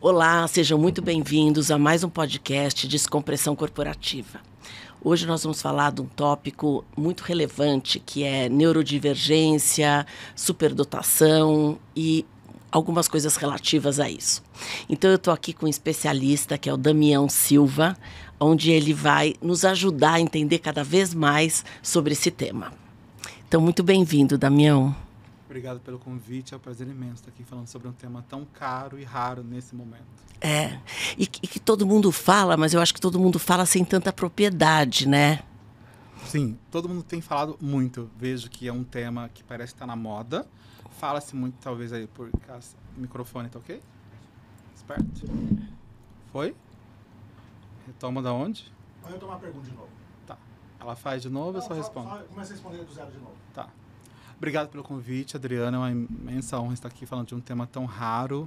Olá, sejam muito bem-vindos a mais um podcast Descompressão Corporativa. Hoje nós vamos falar de um tópico muito relevante, que é neurodivergência, superdotação e algumas coisas relativas a isso. Então eu estou aqui com um especialista, que é o Damião Silva, onde ele vai nos ajudar a entender cada vez mais sobre esse tema. Então, muito bem-vindo, Damião. Obrigado pelo convite, é um prazer imenso estar aqui falando sobre um tema tão caro e raro nesse momento. E que todo mundo fala, mas eu acho que todo mundo fala sem tanta propriedade, né? Sim, todo mundo tem falado muito. Vejo que é um tema que parece estar na moda. Fala-se muito, talvez, aí por causa do microfone, tá ok? Esperto. Foi? Retoma da onde? Vou retomar a pergunta de novo. Tá. Ela faz de novo ou eu só respondo? Começa a responder do zero de novo. Tá. Obrigado pelo convite, Adriana. É uma imensa honra estar aqui falando de um tema tão raro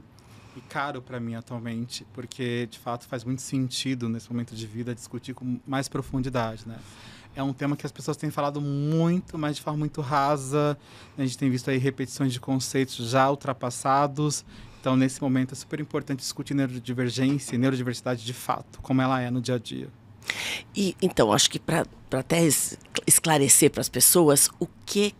e caro para mim atualmente, porque, de fato, faz muito sentido nesse momento de vida discutir com mais profundidade, né? É um tema que as pessoas têm falado muito, mas de forma muito rasa. A gente tem visto aí repetições de conceitos já ultrapassados. Então, nesse momento, é super importante discutir neurodivergência e neurodiversidade de fato, como ela é no dia a dia. E, então, acho que para até esclarecer para as pessoas o que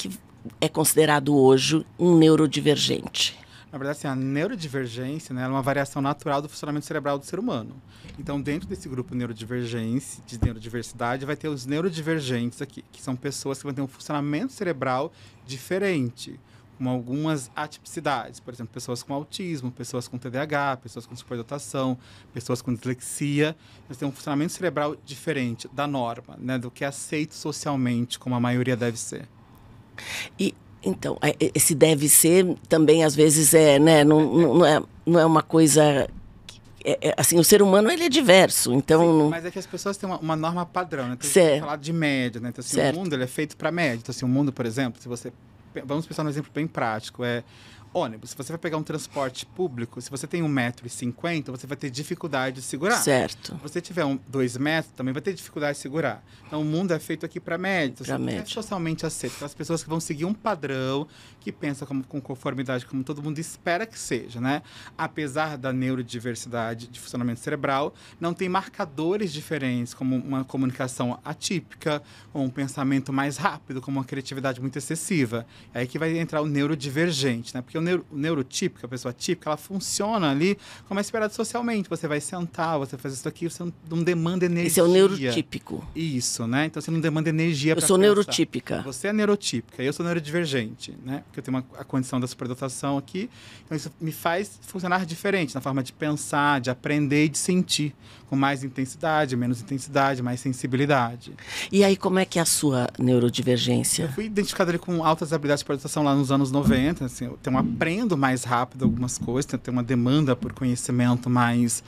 é considerado hoje um neurodivergente. Na verdade, assim, a neurodivergência, né, é uma variação natural do funcionamento cerebral do ser humano. Então, dentro desse grupo neurodivergência, de neurodiversidade, vai ter os neurodivergentes aqui, que são pessoas que vão ter um funcionamento cerebral diferente, com algumas atipicidades. Por exemplo, pessoas com autismo, pessoas com TDAH, pessoas com superdotação, pessoas com dislexia. Eles têm um funcionamento cerebral diferente da norma, né, do que é aceito socialmente, como a maioria deve ser. E, então, esse deve ser também, às vezes, não é uma coisa... assim, o ser humano, ele é diverso, então... Sim, mas é que as pessoas têm uma norma padrão, né? Então, certo. A gente falar de média, né? Então, assim, o mundo ele é feito para média. Então, assim, o mundo, por exemplo, se você... Vamos pensar num exemplo bem prático, ônibus. Se você vai pegar um transporte público, se você tem 1,50 m, você vai ter dificuldade de segurar. Certo. Se você tiver 2 metros, também vai ter dificuldade de segurar. Então, o mundo é feito aqui para média. Então, é socialmente aceito. Aquelas pessoas que vão seguir um padrão, que pensam com conformidade, como todo mundo espera que seja, né? Apesar da neurodiversidade de funcionamento cerebral, não tem marcadores diferentes, como uma comunicação atípica, ou um pensamento mais rápido, como uma criatividade muito excessiva. É aí que vai entrar o neurodivergente, né? Porque o neurotípico, a pessoa típica, ela funciona ali como é esperado socialmente. Você vai sentar, você faz isso aqui, você não demanda energia. Esse é o neurotípico. Isso, né? Então você não demanda energia para Eu sou pensar. neurotípica. Você é neurotípica, eu sou neurodivergente, né? Porque eu tenho a condição da superdotação aqui. Então isso me faz funcionar diferente na forma de pensar, de aprender e de sentir. Com mais intensidade, menos intensidade, mais sensibilidade. E aí, como é que é a sua neurodivergência? Eu fui identificado ali com altas habilidades de superdotação lá nos anos 90. Assim, eu aprendo mais rápido algumas coisas, tenho uma demanda por conhecimento mais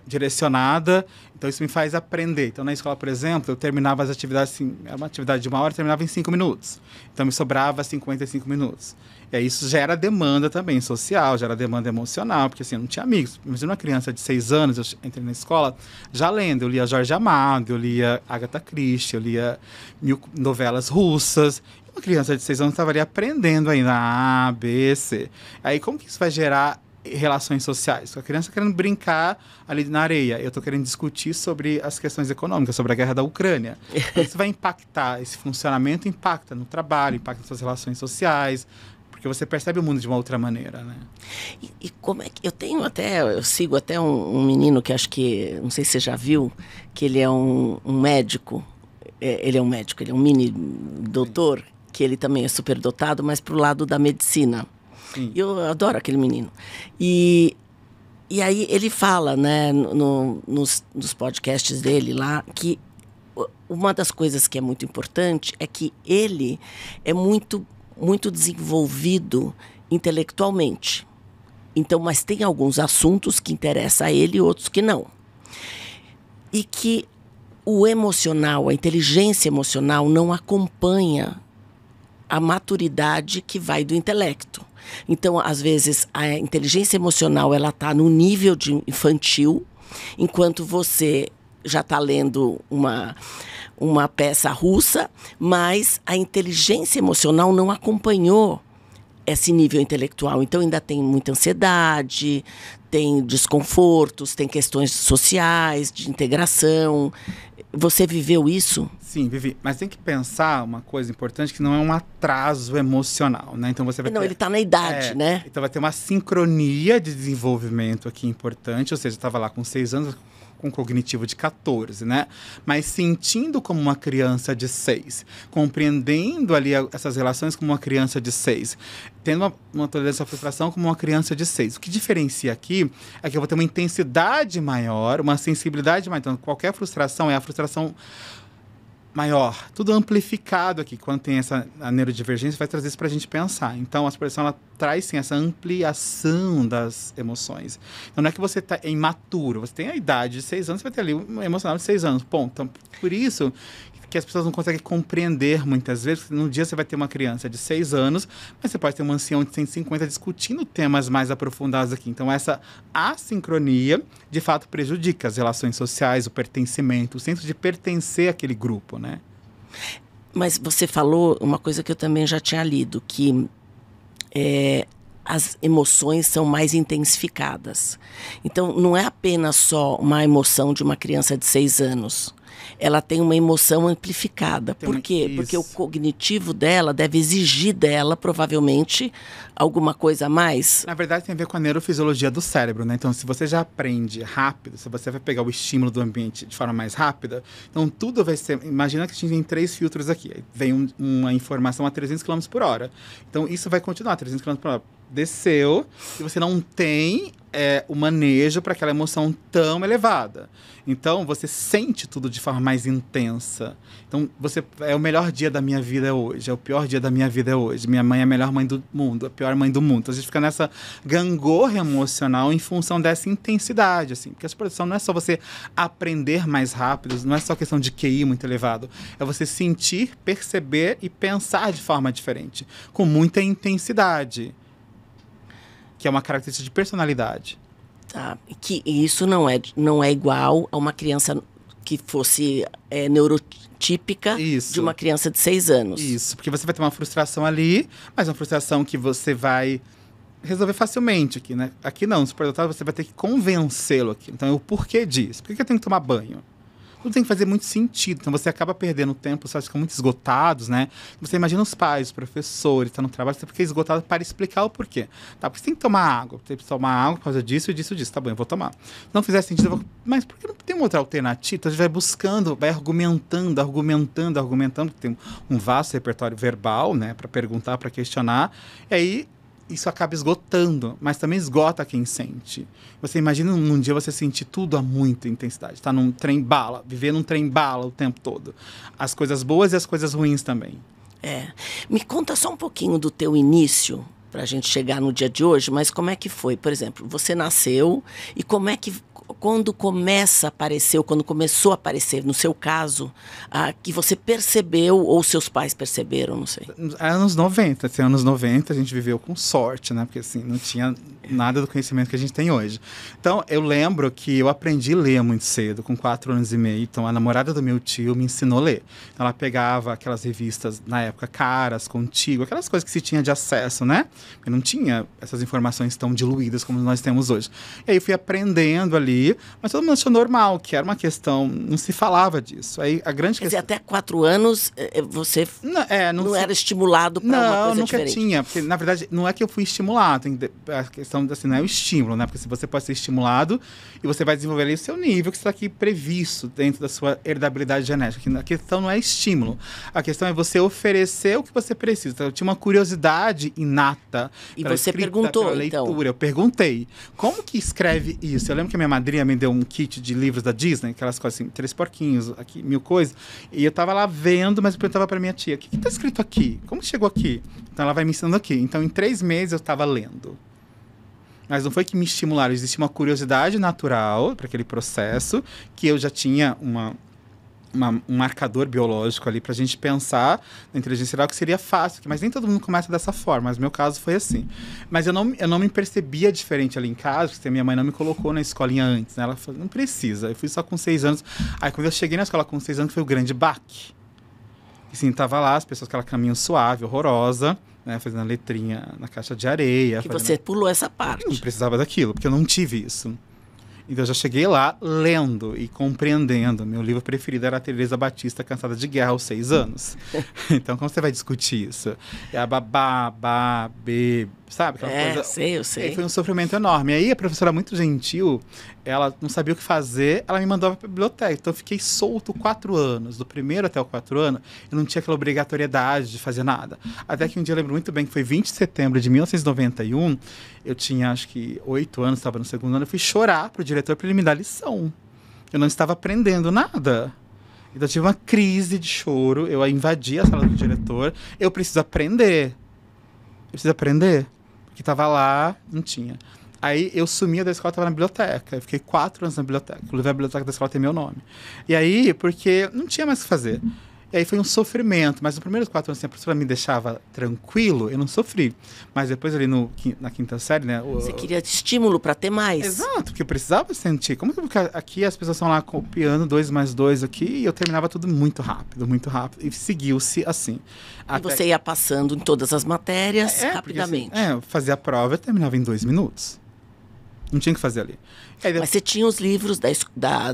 direcionada. Então, isso me faz aprender. Então, na escola, por exemplo, eu terminava as atividades, assim, era uma atividade de 1 hora, eu terminava em 5 minutos. Então, me sobrava 55 minutos. E aí, isso gera demanda também social, gera demanda emocional, porque, assim, eu não tinha amigos. Imagina uma criança de 6 anos, eu entrei na escola, já lendo. Eu lia Jorge Amado, eu lia Agatha Christie, eu lia 1000 novelas russas. Uma criança de 6 anos estava ali aprendendo ainda A, B, C. Aí, como que isso vai gerar relações sociais? A criança querendo brincar ali na areia. Eu estou querendo discutir sobre as questões econômicas, sobre a guerra da Ucrânia. Então, isso vai impactar, esse funcionamento impacta no trabalho, impacta nas suas relações sociais, porque você percebe o mundo de uma outra maneira, né? E como é que... Eu sigo até um menino que acho que, não sei se você já viu, que ele é um médico. Ele é um médico, ele é um mini doutor, sim, que ele também é superdotado, mas pro lado da medicina. Sim. Eu adoro aquele menino. E aí ele fala, né, nos podcasts dele lá, que uma das coisas que é muito importante é que ele é muito desenvolvido intelectualmente. Então, mas tem alguns assuntos que interessam a ele e outros que não. E que o emocional, a inteligência emocional não acompanha a maturidade que vai do intelecto. Então, às vezes, a inteligência emocional ela está no nível de infantil, enquanto você já está lendo uma peça russa, mas a inteligência emocional não acompanhou esse nível intelectual. Então, ainda tem muita ansiedade, tem desconfortos, tem questões sociais, de integração. Você viveu isso? Sim, vivi. Mas tem que pensar uma coisa importante, que não é um atraso emocional, né? Então você vai Não, ter... ele está na idade, né? Então vai ter uma sincronia de desenvolvimento aqui importante, ou seja, eu estava lá com 6 anos, com cognitivo de 14, né? Mas sentindo como uma criança de 6, compreendendo ali essas relações como uma criança de 6, tendo uma tolerância à frustração como uma criança de 6. O que diferencia aqui é que eu vou ter uma intensidade maior, uma sensibilidade maior. Então, qualquer frustração é a frustração maior, tudo amplificado aqui. Quando tem a neurodivergência, vai trazer isso para a gente pensar. Então, a expressão, ela traz, sim, essa ampliação das emoções. Então, não é que você está imaturo, você tem a idade de 6 anos, você vai ter ali um emocional de 6 anos, ponto. Então, por isso que as pessoas não conseguem compreender muitas vezes. Num dia você vai ter uma criança de 6 anos, mas você pode ter um ancião de 150 discutindo temas mais aprofundados aqui. Então, essa assincronia, de fato, prejudica as relações sociais, o pertencimento, o senso de pertencer àquele grupo, né? Mas você falou uma coisa que eu também já tinha lido, que as emoções são mais intensificadas. Então, não é apenas só uma emoção de uma criança de 6 anos. Ela tem uma emoção amplificada. Por quê? Isso. Porque o cognitivo dela deve exigir dela, provavelmente, alguma coisa a mais. Na verdade, tem a ver com a neurofisiologia do cérebro, né? Então, se você já aprende rápido, se você vai pegar o estímulo do ambiente de forma mais rápida, então tudo vai ser... Imagina que a gente tem 3 filtros aqui. Aí vem uma informação a 300 km por hora. Então, isso vai continuar, 300 km por hora. Desceu e você não tem o manejo para aquela emoção tão elevada. Então, você sente tudo de forma mais intensa. Então, é o melhor dia da minha vida hoje, é o pior dia da minha vida hoje. Minha mãe é a melhor mãe do mundo, a pior mãe do mundo. Então, a gente fica nessa gangorra emocional em função dessa intensidade, assim. Porque a expressão não é só você aprender mais rápido, não é só questão de QI muito elevado. É você sentir, perceber e pensar de forma diferente, com muita intensidade, que é uma característica de personalidade. Tá. Que isso não é igual a uma criança que fosse neurotípica de uma criança de 6 anos. Isso, porque você vai ter uma frustração ali, mas uma frustração que você vai resolver facilmente aqui, né? Aqui não, no superdotado você vai ter que convencê-lo aqui. Então, é o porquê disso. Por que eu tenho que tomar banho? Tudo tem que fazer muito sentido. Então, você acaba perdendo tempo, vocês ficam muito esgotados, né? Você imagina os pais, os professores, estão no trabalho, você fica esgotado para explicar o porquê. Tá? Porque você tem que tomar água. Tem que tomar água por causa disso e disso. Tá bom, eu vou tomar. Se não fizer sentido, eu vou... Mas por que não tem uma outra alternativa? Então, a gente vai buscando, vai argumentando. Tem um vasto repertório verbal, né? Para perguntar, para questionar. E aí, isso acaba esgotando, mas também esgota quem sente. Você imagina num dia você sentir tudo a muita intensidade. Tá num trem-bala, viver num trem-bala o tempo todo. As coisas boas e as coisas ruins também. Me conta só um pouquinho do teu início, para a gente chegar no dia de hoje, mas como é que foi? Por exemplo, você nasceu e como é que... Quando começa a aparecer, ou quando começou a aparecer, no seu caso, que você percebeu, ou seus pais perceberam, não sei. Anos 90, assim, anos 90 a gente viveu com sorte, né? Porque assim, não tinha nada do conhecimento que a gente tem hoje. Então, eu lembro que eu aprendi a ler muito cedo, com 4 anos e meio. Então, a namorada do meu tio me ensinou a ler. Então, ela pegava aquelas revistas, na época, Caras, Contigo, aquelas coisas que se tinha de acesso, né? Porque não tinha essas informações tão diluídas como nós temos hoje. E aí, eu fui aprendendo ali, mas todo mundo achou normal, que era uma questão, não se falava disso. Aí a grande questão... Quer dizer, até 4 anos você não era estimulado para uma coisa diferente? Não, nunca tinha, porque na verdade não é que eu fui estimulado, a questão assim, não é o estímulo, né? Porque se você pode ser estimulado e você vai desenvolver ali o seu nível que está aqui previsto dentro da sua herdabilidade genética. A questão não é estímulo, a questão é você oferecer o que você precisa. Então, eu tinha uma curiosidade inata. E você perguntou, leitura. Então? Eu perguntei, como que escreve isso? Eu lembro que a minha madrinha me deu um kit de livros da Disney, aquelas coisas assim, 3 porquinhos, aqui, 1000 coisas. E eu tava lá vendo, mas eu perguntava pra minha tia, o que tá escrito aqui? Como que chegou aqui? Então ela vai me ensinando aqui. Então em 3 meses eu tava lendo. Mas não foi que me estimularam, existia uma curiosidade natural para aquele processo, que eu já tinha um marcador biológico ali pra gente pensar na inteligência geral, que seria fácil, mas nem todo mundo começa dessa forma, mas no meu caso foi assim. Mas eu não me percebia diferente ali em casa, porque minha mãe não me colocou na escolinha antes, né? Ela falou, não precisa, eu fui só com 6 anos. Aí quando eu cheguei na escola com 6 anos, foi o grande baque. Assim, tava lá, as pessoas com aquela caminho suave, horrorosa, né? Fazendo a letrinha na caixa de areia. Que você pulou essa parte. Eu não precisava daquilo, porque eu não tive isso. Então eu já cheguei lá lendo e compreendendo. Meu livro preferido era a Teresa Batista, Cansada de Guerra, aos 6 anos. Então como você vai discutir isso? É a babá, bá, bê, sabe? Aquela coisa... sei, eu sei. E aí foi um sofrimento enorme. E aí a professora, muito gentil, ela não sabia o que fazer, ela me mandava para a biblioteca. Então eu fiquei solto 4 anos. Do primeiro até o 4 anos, eu não tinha aquela obrigatoriedade de fazer nada. Até que um dia eu lembro muito bem que foi 20 de setembro de 1991, eu tinha acho que 8 anos, estava no segundo ano, eu fui chorar pro diretor para ele me dar lição. Eu não estava aprendendo nada. Então eu tive uma crise de choro, eu invadi a sala do diretor, eu preciso aprender. Eu preciso aprender. Porque estava lá, não tinha. Aí eu sumia da escola, estava na biblioteca. Eu fiquei 4 anos na biblioteca. Inclusive a biblioteca da escola tem meu nome. E aí, porque não tinha mais o que fazer. E aí foi um sofrimento. Mas nos primeiros 4 anos, assim, a professora me deixava tranquilo, eu não sofri. Mas depois ali na quinta série, né? Você queria estímulo para ter mais. Exato, porque eu precisava sentir. Como que aqui as pessoas estão lá copiando 2 mais 2 aqui, e eu terminava tudo muito rápido. E seguiu-se assim. E você ia passando em todas as matérias rapidamente. Porque, assim, eu fazia a prova e terminava em 2 minutos. Não tinha o que fazer ali. Mas você tinha os livros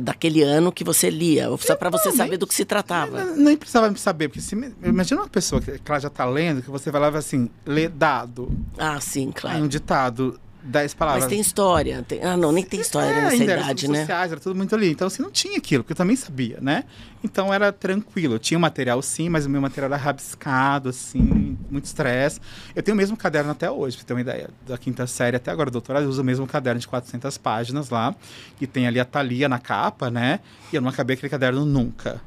daquele ano que você lia, só para você saber do que se tratava. Nem precisava saber, porque imagina uma pessoa que ela já está lendo, que você vai lá e vai assim, lê dado. Ah, sim, claro. Aí um ditado, 10 palavras. Mas tem história. Nem tem história nessa idade, né? Sociais, era tudo muito ali. Então, assim, não tinha aquilo, porque eu também sabia, né? Então, era tranquilo. Eu tinha material, sim, mas o meu material era rabiscado, assim, muito estresse. Eu tenho o mesmo caderno até hoje, pra você ter uma ideia. Da quinta série até agora, doutorado, eu uso o mesmo caderno de 400 páginas lá, que tem ali a Thalia na capa, né? E eu não acabei aquele caderno nunca.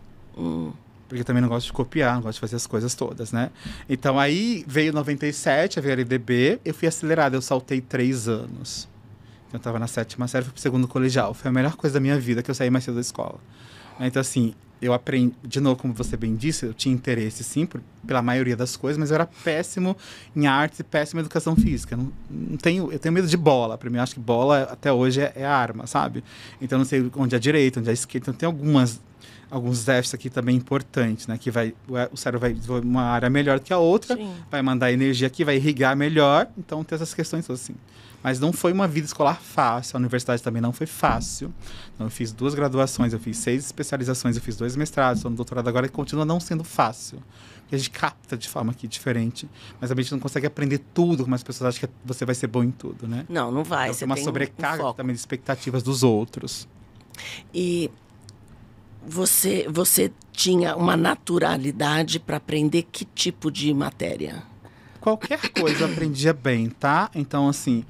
Porque eu também não gosto de copiar, não gosto de fazer as coisas todas, né? Então, aí veio 97, a VLDB, eu fui acelerado, eu saltei 3 anos. Então, eu estava na 7ª série, fui pro 2º colegial. Foi a melhor coisa da minha vida, que eu saí mais cedo da escola. Então, assim, eu aprendi, de novo, como você bem disse, eu tinha interesse, sim, pela maioria das coisas, mas eu era péssimo em artes e péssimo em educação física. Eu tenho medo de bola. Para mim, eu acho que bola, até hoje, é arma, sabe? Então, eu não sei onde é a direita, onde é a esquerda. Então, tem alguns déficits aqui também importantes, né? Que o cérebro vai desenvolver uma área melhor que a outra, sim, vai mandar energia aqui, vai irrigar melhor. Então, tem essas questões todas assim. Mas não foi uma vida escolar fácil. A universidade também não foi fácil. Então, eu fiz 2 graduações, eu fiz 6 especializações, eu fiz 2 mestrados, estou no doutorado agora, e continua não sendo fácil. Porque a gente capta de forma aqui diferente. Mas a gente não consegue aprender tudo, como as pessoas acham que você vai ser bom em tudo, né? Não vai. Então, tem uma sobrecarga também de expectativas dos outros. E você tinha uma naturalidade para aprender que tipo de matéria? Qualquer coisa eu aprendia bem, tá? Então, assim,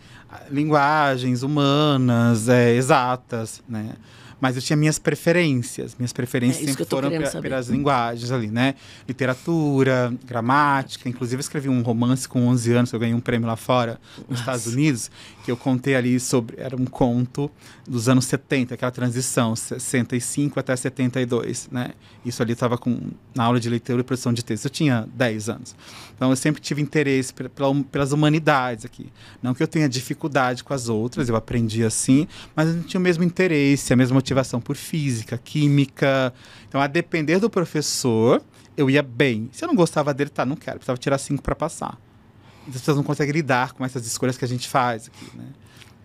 linguagens humanas, exatas, né? Mas eu tinha minhas preferências. Minhas preferências sempre foram pelas linguagens ali, né? Literatura, gramática. Inclusive, eu escrevi um romance com 11 anos, que eu ganhei um prêmio lá fora, nos Estados Unidos, que eu contei ali sobre... Era um conto dos anos 70, aquela transição, 65 até 72, né? Isso ali estava na aula de leitura e produção de texto. Eu tinha 10 anos. Então, eu sempre tive interesse pelas humanidades aqui. Não que eu tenha dificuldade com as outras, eu aprendi assim, mas eu não tinha o mesmo interesse, a mesma motivação por física, química. Então, a depender do professor, eu ia bem. Se eu não gostava dele, não quero. Precisava tirar 5 para passar. As pessoas não conseguem lidar com essas escolhas que a gente faz aqui, né?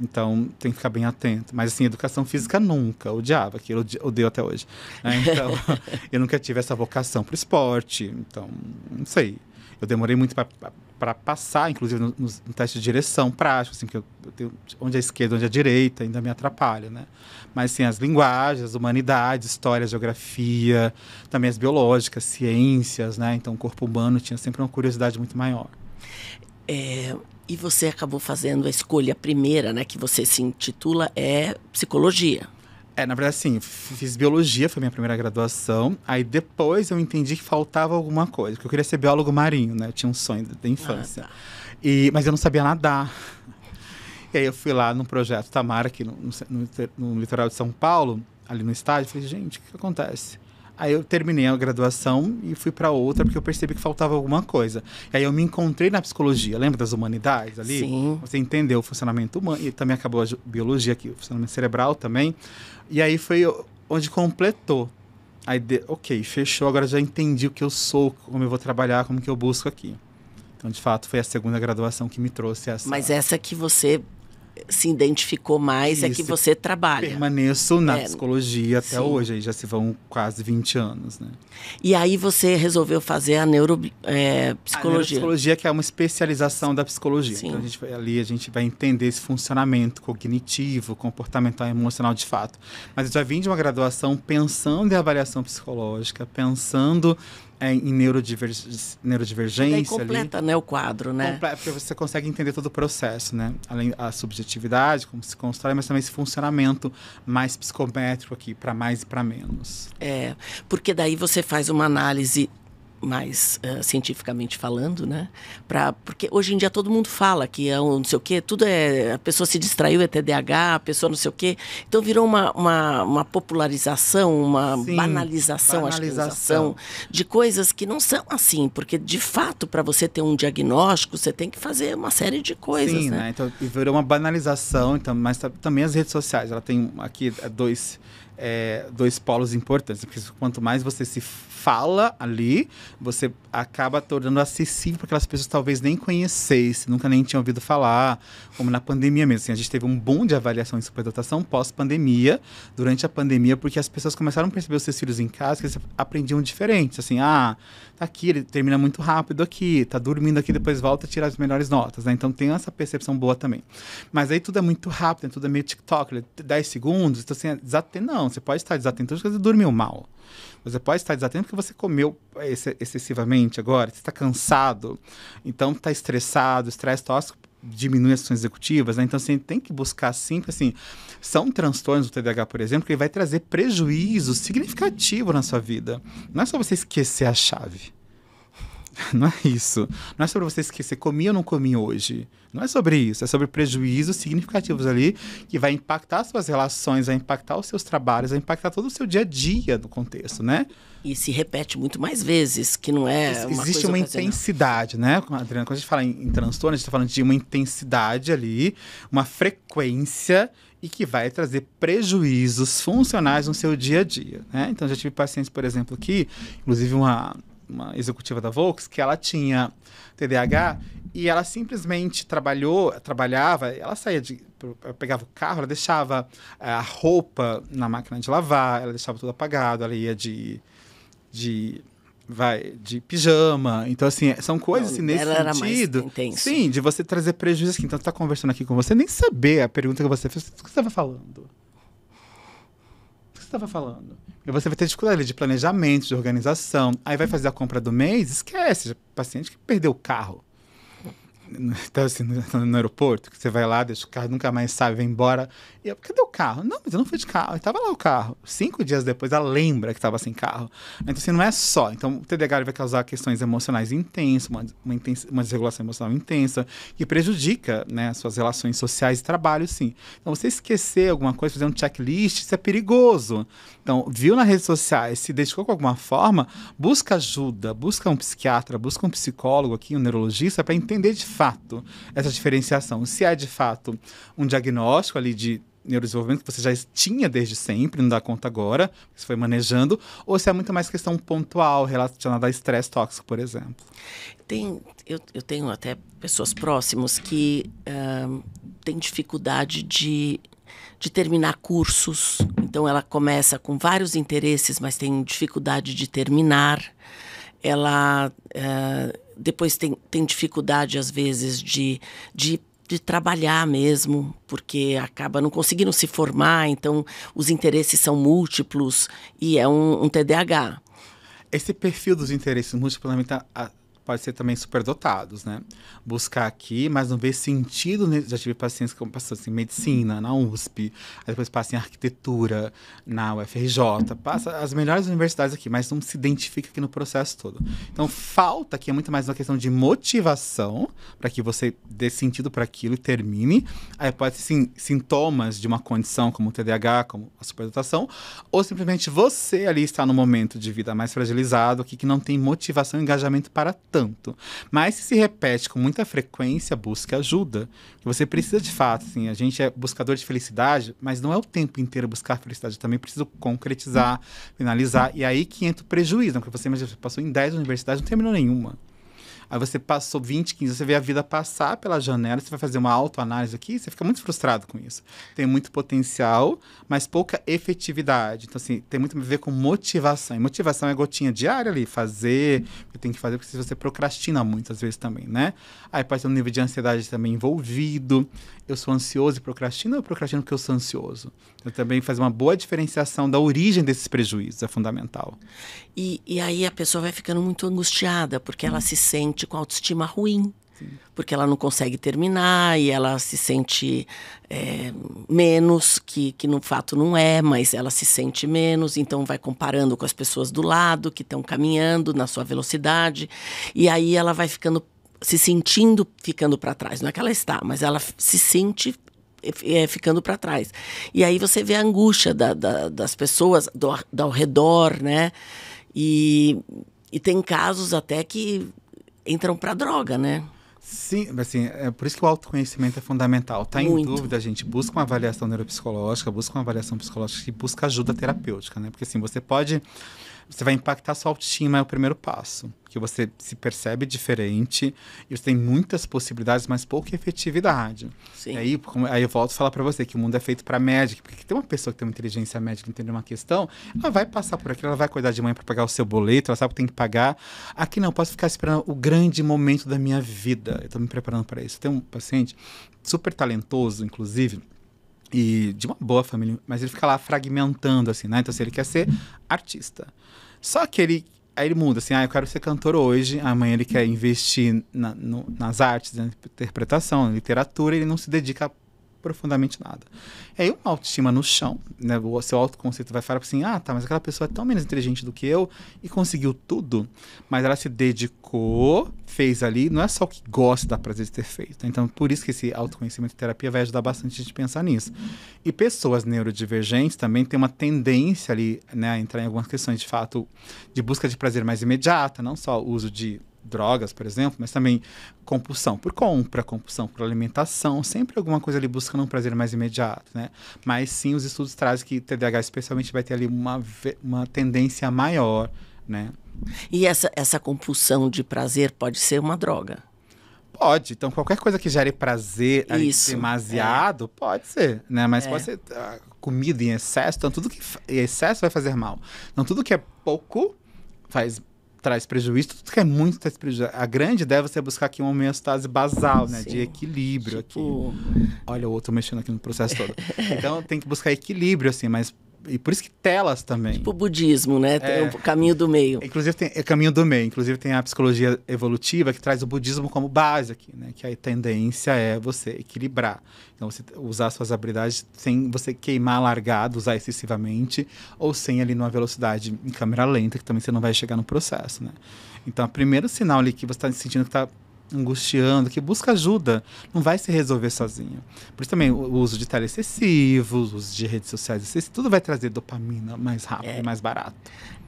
Então, tem que ficar bem atento. Mas, assim, educação física nunca. Odiava aquilo, odeio até hoje. Né? Então, eu nunca tive essa vocação para o esporte. Então, não sei. Eu demorei muito para passar, inclusive, no teste de direção prático, assim, que eu tenho, onde é a esquerda, onde é a direita, ainda me atrapalha, né? Mas, assim, as linguagens, as humanidades, história, geografia, também as biológicas, ciências, né? Então, o corpo humano tinha sempre uma curiosidade muito maior. E você acabou fazendo a escolha primeira, né? Que você se intitula, psicologia. Na verdade, assim, fiz biologia, foi minha primeira graduação. Aí depois eu entendi que faltava alguma coisa, porque eu queria ser biólogo marinho, né? Eu tinha um sonho da infância. Tá. Mas eu não sabia nadar. E aí eu fui lá no projeto Tamara, aqui no litoral de São Paulo, ali no estádio, falei, gente, o que acontece? Aí eu terminei a graduação e fui para outra, porque eu percebi que faltava alguma coisa. E aí eu me encontrei na psicologia, lembra das humanidades ali? Sim. Você entendeu o funcionamento humano, e também acabou a biologia aqui, o funcionamento cerebral também. E aí foi onde completou. Aí, ok, fechou, agora já entendi o que eu sou, como eu vou trabalhar, como que eu busco aqui. Então, de fato, foi a segunda graduação que me trouxe essa... Mas essa que você se identificou mais é que você trabalha. Permaneço na psicologia até sim. hoje, aí já se vão quase 20 anos, né? E aí você resolveu fazer a neuropsicologia. A neuropsicologia, que é uma especialização da psicologia. Sim. Então, a gente vai entender esse funcionamento cognitivo, comportamental e emocional de fato. Mas eu já vim de uma graduação pensando em avaliação psicológica, pensando em neurodivergência. Daí completa, né, o quadro, né? Porque você consegue entender todo o processo, né? Além da subjetividade, como se constrói, mas também esse funcionamento mais psicométrico aqui, para mais e para menos. Porque daí você faz uma análise mais cientificamente falando, né? Porque hoje em dia todo mundo fala que é um não sei o quê, tudo a pessoa se distraiu, é TDAH, a pessoa não sei o quê. Então virou uma popularização, uma banalização, de coisas que não são assim, porque de fato para você ter um diagnóstico você tem que fazer uma série de coisas, sim, né? Então virou uma banalização, então, mas também as redes sociais, ela tem aqui dois polos importantes, porque quanto mais você se fala ali, você acaba tornando acessível para aquelas pessoas que talvez nem conhecessem, nunca nem tinham ouvido falar, como na pandemia mesmo. Assim, a gente teve um boom de avaliação e superdotação pós-pandemia, durante a pandemia, porque as pessoas começaram a perceber os seus filhos em casa, que eles aprendiam diferente. Assim, tá aqui, ele termina muito rápido aqui, tá dormindo aqui, depois volta a tirar as melhores notas, né? Então tem essa percepção boa também. Mas aí tudo é muito rápido, tudo é meio TikTok, 10 segundos, então assim, desatento, não, você pode estar desatento porque você dormiu mal. Você pode estar desatento porque você comeu excessivamente agora, você está cansado, então está estressado, o estresse tóxico diminui as funções executivas, né? Então, assim, tem que buscar sempre, assim, são transtornos do TDAH, por exemplo, que vai trazer prejuízo significativo na sua vida. Não é só você esquecer a chave. Não é isso. Não é sobre você esquecer, comi ou não comi hoje. Não é sobre isso. É sobre prejuízos significativos ali que vai impactar as suas relações, vai impactar os seus trabalhos, vai impactar todo o seu dia a dia do contexto, né? E se repete muito mais vezes, que não é uma Existe coisa uma ocasional. Intensidade, né, Adriana? Quando a gente fala em transtorno, a gente está falando de uma intensidade ali, uma frequência e que vai trazer prejuízos funcionais no seu dia a dia, né? Então, já tive pacientes, por exemplo, aqui, inclusive uma executiva da Volks, que ela tinha TDAH e ela simplesmente trabalhava, ela saía pegava o carro, ela deixava a roupa na máquina de lavar, ela deixava tudo apagado, ela ia de pijama. Então, assim, são coisas assim, nesse sentido. Sim, de você trazer prejuízo aqui. Então, você está conversando aqui com você, nem saber a pergunta que você fez. O que você estava falando? Estava falando. E você vai ter dificuldade de planejamento, de organização. Aí vai fazer a compra do mês, esquece. Paciente que perdeu o carro. Então, assim, no aeroporto, que você vai lá, deixa o carro, nunca mais sabe, vai embora. E cadê o carro? Não, mas eu não fui de carro. Estava lá o carro. 5 dias depois, ela lembra que estava sem carro. Então, assim, não é só. Então, o TDAH vai causar questões emocionais intensas, uma desregulação emocional intensa, que prejudica, né, as suas relações sociais e trabalho, sim. Então, você esquecer alguma coisa, fazer um checklist, isso é perigoso. Então, viu nas redes sociais, se identificou com alguma forma, busca ajuda, busca um psiquiatra, busca um psicólogo aqui, um neurologista, para entender de fato essa diferenciação. Se é de fato um diagnóstico ali de neurodesenvolvimento que você já tinha desde sempre, não dá conta agora, você foi manejando, ou se é muito mais questão pontual relacionada a estresse tóxico, por exemplo. Eu tenho até pessoas próximas que têm dificuldade de terminar cursos. Então, ela começa com vários interesses, mas tem dificuldade de terminar. Ela depois tem dificuldade, às vezes, de trabalhar mesmo, porque acaba não conseguindo se formar, então os interesses são múltiplos e é um TDAH. Esse perfil dos interesses múltiplos pode ser também superdotados, né? Buscar aqui, mas não ver sentido. Já tive pacientes que passam em medicina, na USP, aí depois passa em arquitetura, na UFRJ, passa as melhores universidades aqui, mas não se identifica aqui no processo todo. Então, falta aqui é muito mais uma questão de motivação para que você dê sentido para aquilo e termine. Aí pode ser sim, sintomas de uma condição como o TDAH, como a superdotação, ou simplesmente você ali está no momento de vida mais fragilizado, aqui que não tem motivação e engajamento para tanto. Mas se repete com muita frequência, busque ajuda. Que você precisa de fato, assim, a gente é buscador de felicidade, mas não é o tempo inteiro buscar felicidade. Eu também preciso concretizar, finalizar, e aí que entra o prejuízo, né? Porque você imagina, você passou em 10 universidades, não terminou nenhuma. Aí você passou 20, 15, você vê a vida passar pela janela, você vai fazer uma autoanálise aqui, você fica muito frustrado com isso. Tem muito potencial, mas pouca efetividade. Então, assim, tem muito a ver com motivação. E motivação é gotinha diária ali, fazer, eu tenho que fazer, porque você procrastina muitas vezes também, né? Aí pode ter um nível de ansiedade também envolvido. Eu sou ansioso e procrastino, ou eu procrastino porque eu sou ansioso? Eu também faz uma boa diferenciação da origem desses prejuízos, é fundamental. E aí a pessoa vai ficando muito angustiada, porque ela se sente com autoestima ruim. Porque ela não consegue terminar e ela se sente menos, que no fato não é, mas ela se sente menos, então vai comparando com as pessoas do lado que estão caminhando na sua velocidade, e aí ela vai se sentindo ficando para trás. Não é que ela está, mas ela se sente ficando para trás. E aí você vê a angústia das pessoas ao redor, né? E tem casos até que entram para droga, né? Sim, assim, é por isso que o autoconhecimento é fundamental. Tá em Muito. dúvida, gente, busca uma avaliação neuropsicológica, busca uma avaliação psicológica e busca ajuda terapêutica, né? Porque assim, você vai impactar a sua autoestima, é o primeiro passo. Que você se percebe diferente e você tem muitas possibilidades, mas pouca efetividade. Sim. E aí eu volto a falar para você que o mundo é feito para médica, porque tem uma pessoa que tem uma inteligência médica, entender uma questão, ela vai passar por aquilo, ela vai cuidar de manhã para pagar o seu boleto, ela sabe que tem que pagar. Aqui não, eu posso ficar esperando o grande momento da minha vida. Eu estou me preparando para isso. Tem um paciente super talentoso, inclusive, e de uma boa família, mas ele fica lá fragmentando, assim, né? Então, assim, ele quer ser artista. Só que aí ele muda, assim, eu quero ser cantor hoje, amanhã ele quer investir nas artes, na interpretação, na literatura, e ele não se dedica profundamente nada. E aí uma autoestima no chão, né? O seu autoconceito vai falar assim, tá, mas aquela pessoa é tão menos inteligente do que eu e conseguiu tudo, mas ela se dedicou, fez ali, não é só o que gosta, dá prazer de ter feito. Então, por isso que esse autoconhecimento e terapia vai ajudar bastante a gente a pensar nisso. E pessoas neurodivergentes também têm uma tendência ali, né, a entrar em algumas questões, de fato, de busca de prazer mais imediata, não só o uso de drogas, por exemplo, mas também compulsão por compra, compulsão por alimentação, sempre alguma coisa ali buscando um prazer mais imediato, né? Mas sim, os estudos trazem que TDAH especialmente vai ter ali uma tendência maior, né? E essa compulsão de prazer pode ser uma droga? Pode. Então, qualquer coisa que gere prazer ali, Isso, demasiado, pode ser, né? Mas pode ser comida em excesso, então tudo que em excesso vai fazer mal. Então, tudo que é pouco traz prejuízo, tudo que é muito traz prejuízo. A grande ideia é você buscar aqui uma homeostase basal, né? Sim. De equilíbrio aqui. Olha o outro mexendo aqui no processo todo. Então, tem que buscar equilíbrio, assim, mas... E por isso que telas também. Tipo o budismo, né? Tem o caminho do meio. Inclusive tem o caminho do meio. Inclusive tem a psicologia evolutiva que traz o budismo como base aqui, né? Que a tendência é você equilibrar. Então você usar suas habilidades sem você queimar largado, usar excessivamente, ou sem ali numa velocidade em câmera lenta, que também você não vai chegar no processo, né? Então o primeiro sinal ali que você está sentindo que está angustiando, que busca ajuda, não vai se resolver sozinho. Por isso também o uso de tela excessivos, o uso de redes sociais excessivos, tudo vai trazer dopamina mais rápido e mais barato.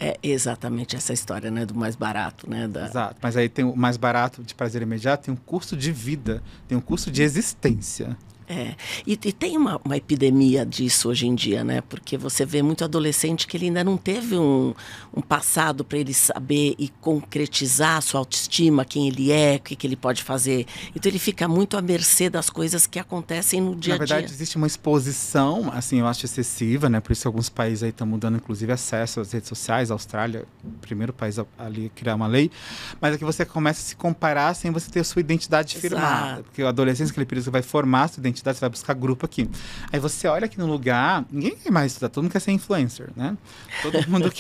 É exatamente essa história, né, do mais barato, né? Exato, mas aí tem o mais barato de prazer imediato, tem um custo de vida, tem um custo de existência. E tem uma epidemia disso hoje em dia, né? Porque você vê muito adolescente que ele ainda não teve um passado para ele saber e concretizar a sua autoestima, quem ele é, o que ele pode fazer. Então ele fica muito à mercê das coisas que acontecem no dia a dia. Na verdade, existe uma exposição, assim, eu acho excessiva, né? Por isso que alguns países aí estão mudando, inclusive, acesso às redes sociais. A Austrália, o primeiro país ali a criar uma lei. Mas é que você começa a se comparar sem você ter a sua identidade firmada. Porque o adolescente, aquele período que vai formar a sua identidade, você vai buscar grupo aqui. Aí você olha aqui no lugar, ninguém quer mais estudar, todo mundo quer ser influencer, né? Todo mundo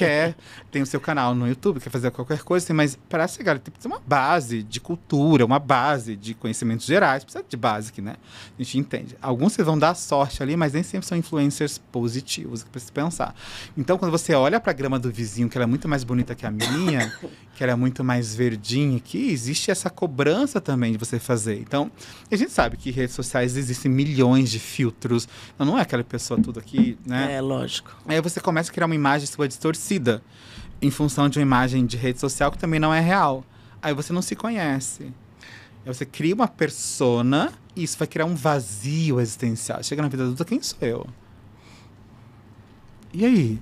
tem o seu canal no YouTube, quer fazer qualquer coisa, assim, mas para chegar, tem que ter uma base de cultura, uma base de conhecimentos gerais, precisa de base aqui, né? A gente entende. Alguns vocês vão dar sorte ali, mas nem sempre são influencers positivos, que precisa pensar. Então, quando você olha para a grama do vizinho, que ela é muito mais bonita que a minha, que ela é muito mais verdinha aqui, existe essa cobrança também de você fazer. Então, a gente sabe que em redes sociais existem milhões de filtros. Então, não é aquela pessoa tudo aqui, né? É, lógico. Aí você começa a criar uma imagem sua distorcida em função de uma imagem de rede social que também não é real. Aí você não se conhece. Aí você cria uma persona e isso vai criar um vazio existencial. Chega na vida adulta, quem sou eu? E aí?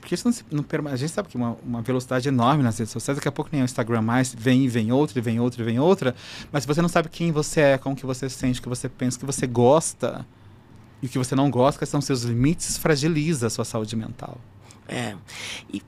porque isso a gente sabe que uma velocidade enorme nas redes sociais, daqui a pouco nem é o Instagram mais, vem e vem outra, e vem outra, e vem outra, mas se você não sabe quem você é, como que você sente, o que você pensa, o que você gosta, e o que você não gosta, quais são seus limites, fragiliza a sua saúde mental. E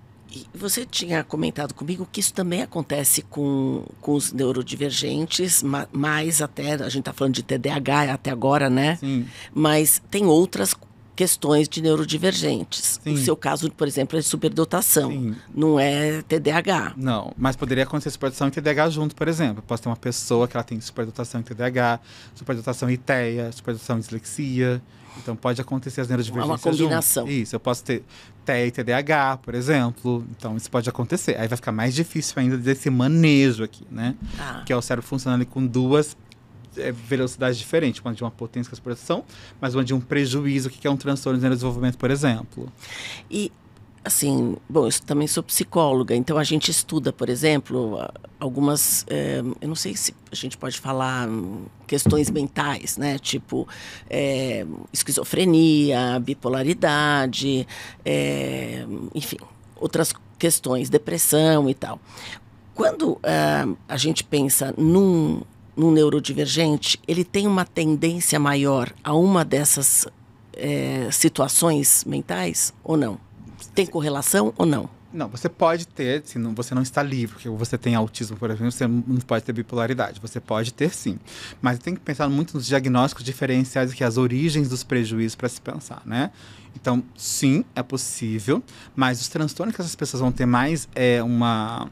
você tinha comentado comigo que isso também acontece com os neurodivergentes, mais até, a gente está falando de TDAH até agora, né? Sim. Mas tem outras questões de neurodivergentes. Sim. O seu caso, por exemplo, é de superdotação. Sim. Não é TDAH. Não, mas poderia acontecer superdotação e TDAH junto, por exemplo. Posso ter uma pessoa que ela tem superdotação e TDAH, superdotação e TEA, superdotação e dislexia. Então pode acontecer as neurodivergências. É uma combinação. Junto. Isso, eu posso ter TEA e TDAH, por exemplo. Então isso pode acontecer. Aí vai ficar mais difícil ainda desse manejo aqui, né? Que é o cérebro funcionando com duas velocidades diferentes. Uma de uma potência, que é a superdotação, mas uma de um prejuízo, que é um transtorno de neurodesenvolvimento, por exemplo. E assim, bom, eu também sou psicóloga, então a gente estuda, por exemplo, algumas, eu não sei se a gente pode falar questões mentais, né? Tipo, esquizofrenia, bipolaridade, enfim, outras questões, depressão e tal. Quando a gente pensa num neurodivergente, ele tem uma tendência maior a uma dessas situações mentais ou não? Tem correlação ou não? Não, você pode ter, se não, você não está livre, porque você tem autismo, por exemplo, você não pode ter bipolaridade. Você pode ter, sim. Mas tem que pensar muito nos diagnósticos diferenciais, que é as origens dos prejuízos para se pensar, né? Então, sim, é possível, mas os transtornos que essas pessoas vão ter mais uma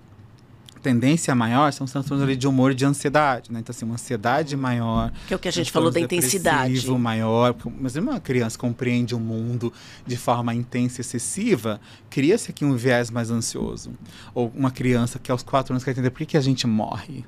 tendência maior são os transtornos ali de humor e de ansiedade, né? Então, assim, uma ansiedade maior. Que é o que a gente falou da intensidade. Maior. Mas uma criança compreende o mundo de forma intensa e excessiva, cria-se aqui um viés mais ansioso. Ou uma criança que aos 4 anos quer entender por que a gente morre.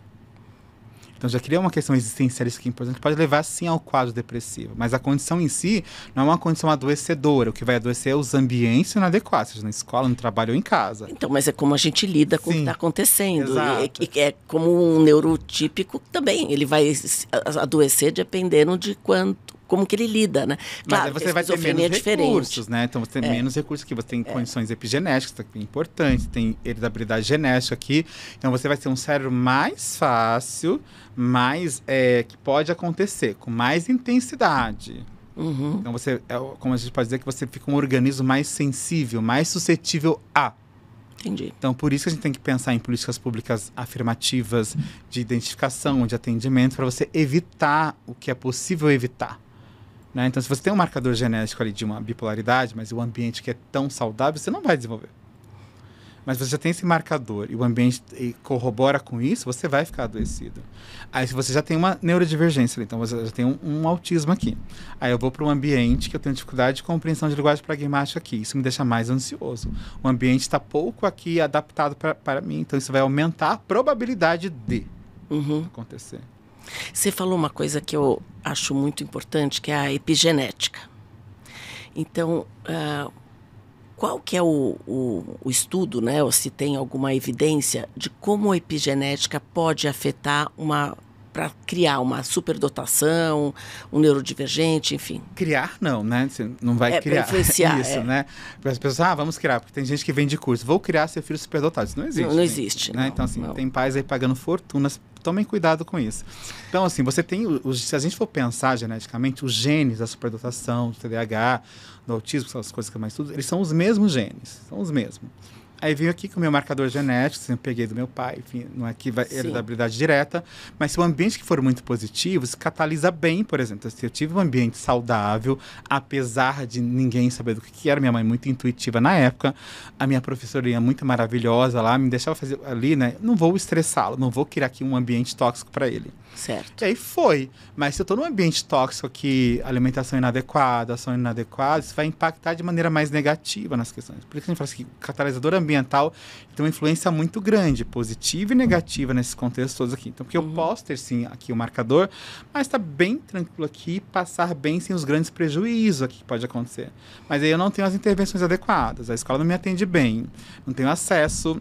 Então já cria uma questão existencialista que é importante, que pode levar sim ao quadro depressivo. Mas a condição em si não é uma condição adoecedora. O que vai adoecer é os ambientes inadequados, seja na escola, no trabalho ou em casa. Então, mas é como a gente lida com o que está acontecendo. Exato. E é como um neurotípico também. Ele vai adoecer dependendo de como que ele lida, né? Claro, mas você vai ter menos recursos, né? Então você tem menos recursos aqui, você tem condições epigenéticas, que é importante, tem heredabilidade genética aqui. Então você vai ter um cérebro mais fácil, mais que pode acontecer, com mais intensidade. Uhum. Então você, como a gente pode dizer, que você fica um organismo mais sensível, mais suscetível a. Entendi. Então, por isso que a gente tem que pensar em políticas públicas afirmativas de identificação, de atendimento, para você evitar o que é possível evitar. Né? Então, se você tem um marcador genético ali de uma bipolaridade, mas o ambiente que é tão saudável, você não vai desenvolver. Mas você já tem esse marcador e o ambiente corrobora com isso, você vai ficar adoecido. Aí, se você já tem uma neurodivergência, então você já tem um autismo aqui. Aí eu vou para um ambiente que eu tenho dificuldade de compreensão de linguagem pragmática aqui. Isso me deixa mais ansioso. O ambiente está pouco aqui adaptado para mim, então isso vai aumentar a probabilidade de acontecer. Você falou uma coisa que eu acho muito importante, que é a epigenética. Então, qual que é o estudo, né, ou se tem alguma evidência de como a epigenética pode afetar para criar uma superdotação, um neurodivergente, enfim? Criar não, né? Você não vai criar influenciar, isso, né? Para as pessoas, vamos criar, porque tem gente que vende curso, vou criar seu filho superdotado. Isso não existe. Não existe. Né? Não, então, assim, não. tem pais aí pagando fortunas, tomem cuidado com isso. Então, assim, você tem, se a gente for pensar geneticamente, os genes da superdotação, do TDAH, do autismo, são as coisas que eu mais estudo, eles são os mesmos genes, são os mesmos. Aí veio aqui com o meu marcador genético, assim, eu peguei do meu pai, enfim, não é que vai heredabilidade direta, mas se o ambiente que for muito positivo, se catalisa bem, por exemplo. Se eu tive um ambiente saudável, apesar de ninguém saber do que era, minha mãe muito intuitiva na época, a minha professorinha muito maravilhosa lá, me deixava fazer ali, né? Não vou estressá-lo, não vou criar aqui um ambiente tóxico para ele. Certo. E aí foi. Mas se eu estou num ambiente tóxico aqui, alimentação inadequada, ação inadequada, isso vai impactar de maneira mais negativa nas questões. Por isso que a gente fala assim, que o catalisador ambiental tem uma influência muito grande, positiva e negativa nesses contextos todos aqui. Então, porque eu posso ter sim aqui o marcador, mas está bem tranquilo aqui, passar bem sem os grandes prejuízos aqui que pode acontecer. Mas aí eu não tenho as intervenções adequadas, a escola não me atende bem, não tenho acesso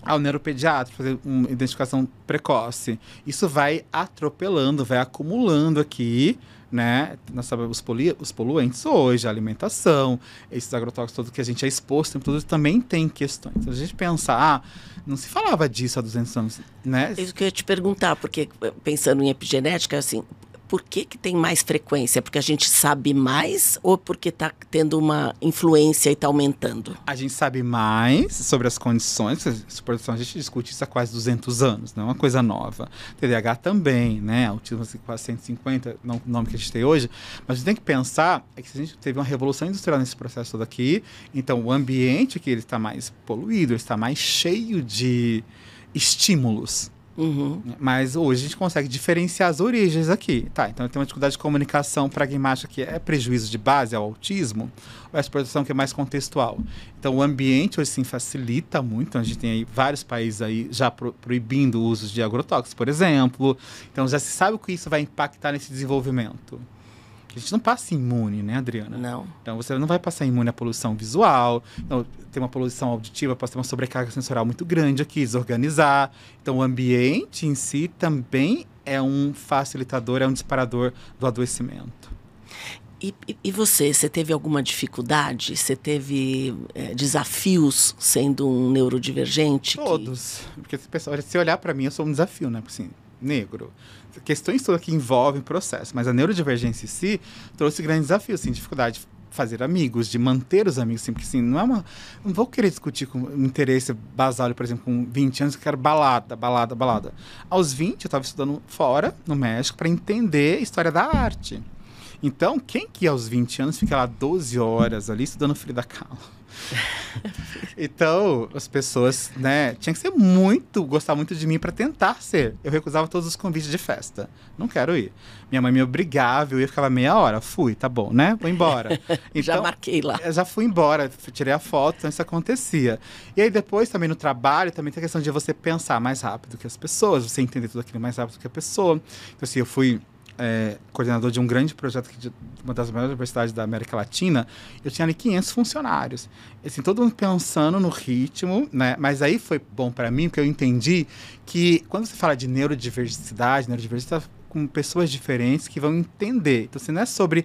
ao neuropediatra, fazer uma identificação precoce. Isso vai atropelando, vai acumulando aqui, né? Nós sabemos os poluentes hoje, a alimentação, esses agrotóxicos todos que a gente é exposto, tudo também tem questões. Então, a gente pensar, não se falava disso há 200 anos, né? É isso que eu ia te perguntar, porque pensando em epigenética, assim, por que tem mais frequência? Porque a gente sabe mais ou porque está tendo uma influência e está aumentando? A gente sabe mais sobre as condições, a gente discute isso há quase 200 anos, não é uma coisa nova. TDAH também, né? Autismo assim, quase 150, não o nome que a gente tem hoje. Mas a gente tem que pensar é que a gente teve uma revolução industrial nesse processo todo aqui, então o ambiente que ele está mais poluído, ele está mais cheio de estímulos. Uhum. Mas hoje a gente consegue diferenciar as origens aqui. Tá, então tem uma dificuldade de comunicação pragmática que é prejuízo de base ao autismo, ou é a exploração que é mais contextual. Então o ambiente hoje sim facilita muito. A gente tem aí vários países aí já proibindo o uso de agrotóxicos, por exemplo. Então já se sabe o que isso vai impactar nesse desenvolvimento. A gente não passa imune, né, Adriana? Não. Então, você não vai passar imune à poluição visual. Então, tem uma poluição auditiva, pode ter uma sobrecarga sensorial muito grande aqui, desorganizar. Então, o ambiente em si também é um facilitador, é um disparador do adoecimento. E você teve alguma dificuldade? Você teve desafios sendo um neurodivergente? Todos. Porque se olhar para mim, eu sou um desafio, né? Assim, negro. Questões todas que envolvem processo, mas a neurodivergência em si trouxe grandes desafios, assim, dificuldade de fazer amigos, de manter os amigos, assim, porque assim, não vou querer discutir com um interesse basal, por exemplo, com 20 anos, que eu quero balada. Aos 20, eu estava estudando fora, no México, para entender a história da arte. Então, quem que aos 20 anos fica lá 12 horas ali estudando Frida Kahlo? Então, as pessoas, né, tinha que gostar muito de mim para tentar ser. Eu recusava todos os convites de festa. Não quero ir. Minha mãe me obrigava, eu ia, ficava meia hora. Fui, tá bom, né? Vou embora. Então, já marquei lá. Eu já fui embora, tirei a foto, então isso acontecia. E aí depois, também no trabalho, também tem a questão de você pensar mais rápido que as pessoas, você entender tudo aquilo mais rápido que a pessoa. Então, assim, eu fui coordenador de um grande projeto aqui de uma das maiores universidades da América Latina. Eu tinha ali 500 funcionários. Assim, todo mundo pensando no ritmo, né? Mas aí foi bom para mim, porque eu entendi que quando você fala de neurodiversidade com pessoas diferentes que vão entender. Então, assim, não é sobre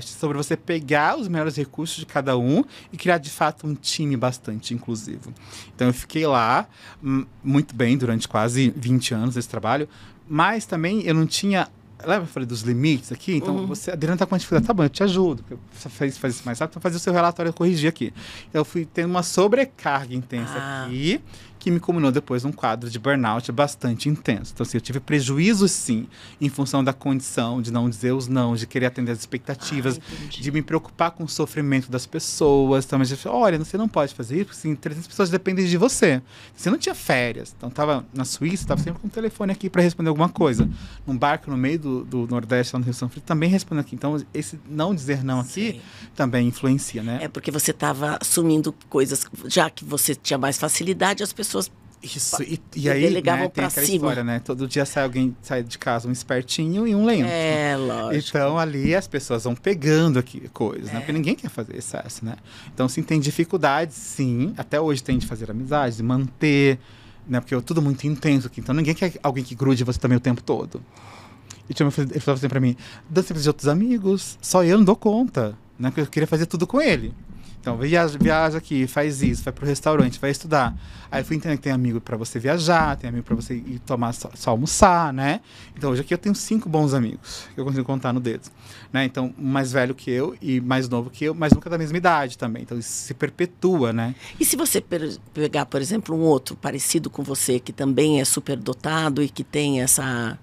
sobre você pegar os melhores recursos de cada um e criar, de fato, um time bastante inclusivo. Então, eu fiquei lá muito bem durante quase 20 anos desse trabalho, mas também eu não tinha... Lembra que eu falei dos limites aqui? Então, a Adriana está com uma dificuldade. Tá bom, eu te ajudo. Você faz isso mais rápido, então fazer o seu relatório e corrigir aqui. Então, eu fui tendo uma sobrecarga intensa aqui, que me culminou depois num quadro de burnout bastante intenso. Então, assim, eu tive prejuízo, sim, em função da condição de não dizer os não, de querer atender as expectativas, de me preocupar com o sofrimento das pessoas. Então, a gente falou, olha, você não pode fazer isso, porque assim, 300 pessoas dependem de você. Você não tinha férias. Então, estava na Suíça, estava sempre com o telefone aqui para responder alguma coisa. Num barco no meio do Nordeste, lá no Rio São Felipe, também respondendo aqui. Então, esse não dizer não aqui também influencia, né? É porque você estava assumindo coisas, já que você tinha mais facilidade, as pessoas isso, e aí, delegavam, né, tem aquela história, né? Todo dia sai de casa um espertinho e um lento. É, lógico. Então, ali as pessoas vão pegando aqui coisas, né? Porque ninguém quer fazer excesso, né? Então, sim, tem dificuldades, sim. Até hoje tem de fazer amizades, de manter, né? Porque é tudo muito intenso aqui. Então, ninguém quer alguém que grude você também o tempo todo. E ele falava assim pra mim, dança de outros amigos, só eu não dou conta, né? Porque eu queria fazer tudo com ele. Então, viaja aqui, faz isso, vai pro restaurante, vai estudar. Aí eu fui entendendo que tem amigo para você viajar, tem amigo para você ir tomar só almoçar, né? Então, hoje aqui eu tenho 5 bons amigos, que eu consigo contar no dedo, né? Então, um mais velho que eu e mais novo que eu, mas nunca da mesma idade também. Então, isso se perpetua, né? E se você pegar, por exemplo, um outro parecido com você, que também é superdotado e que tem essa...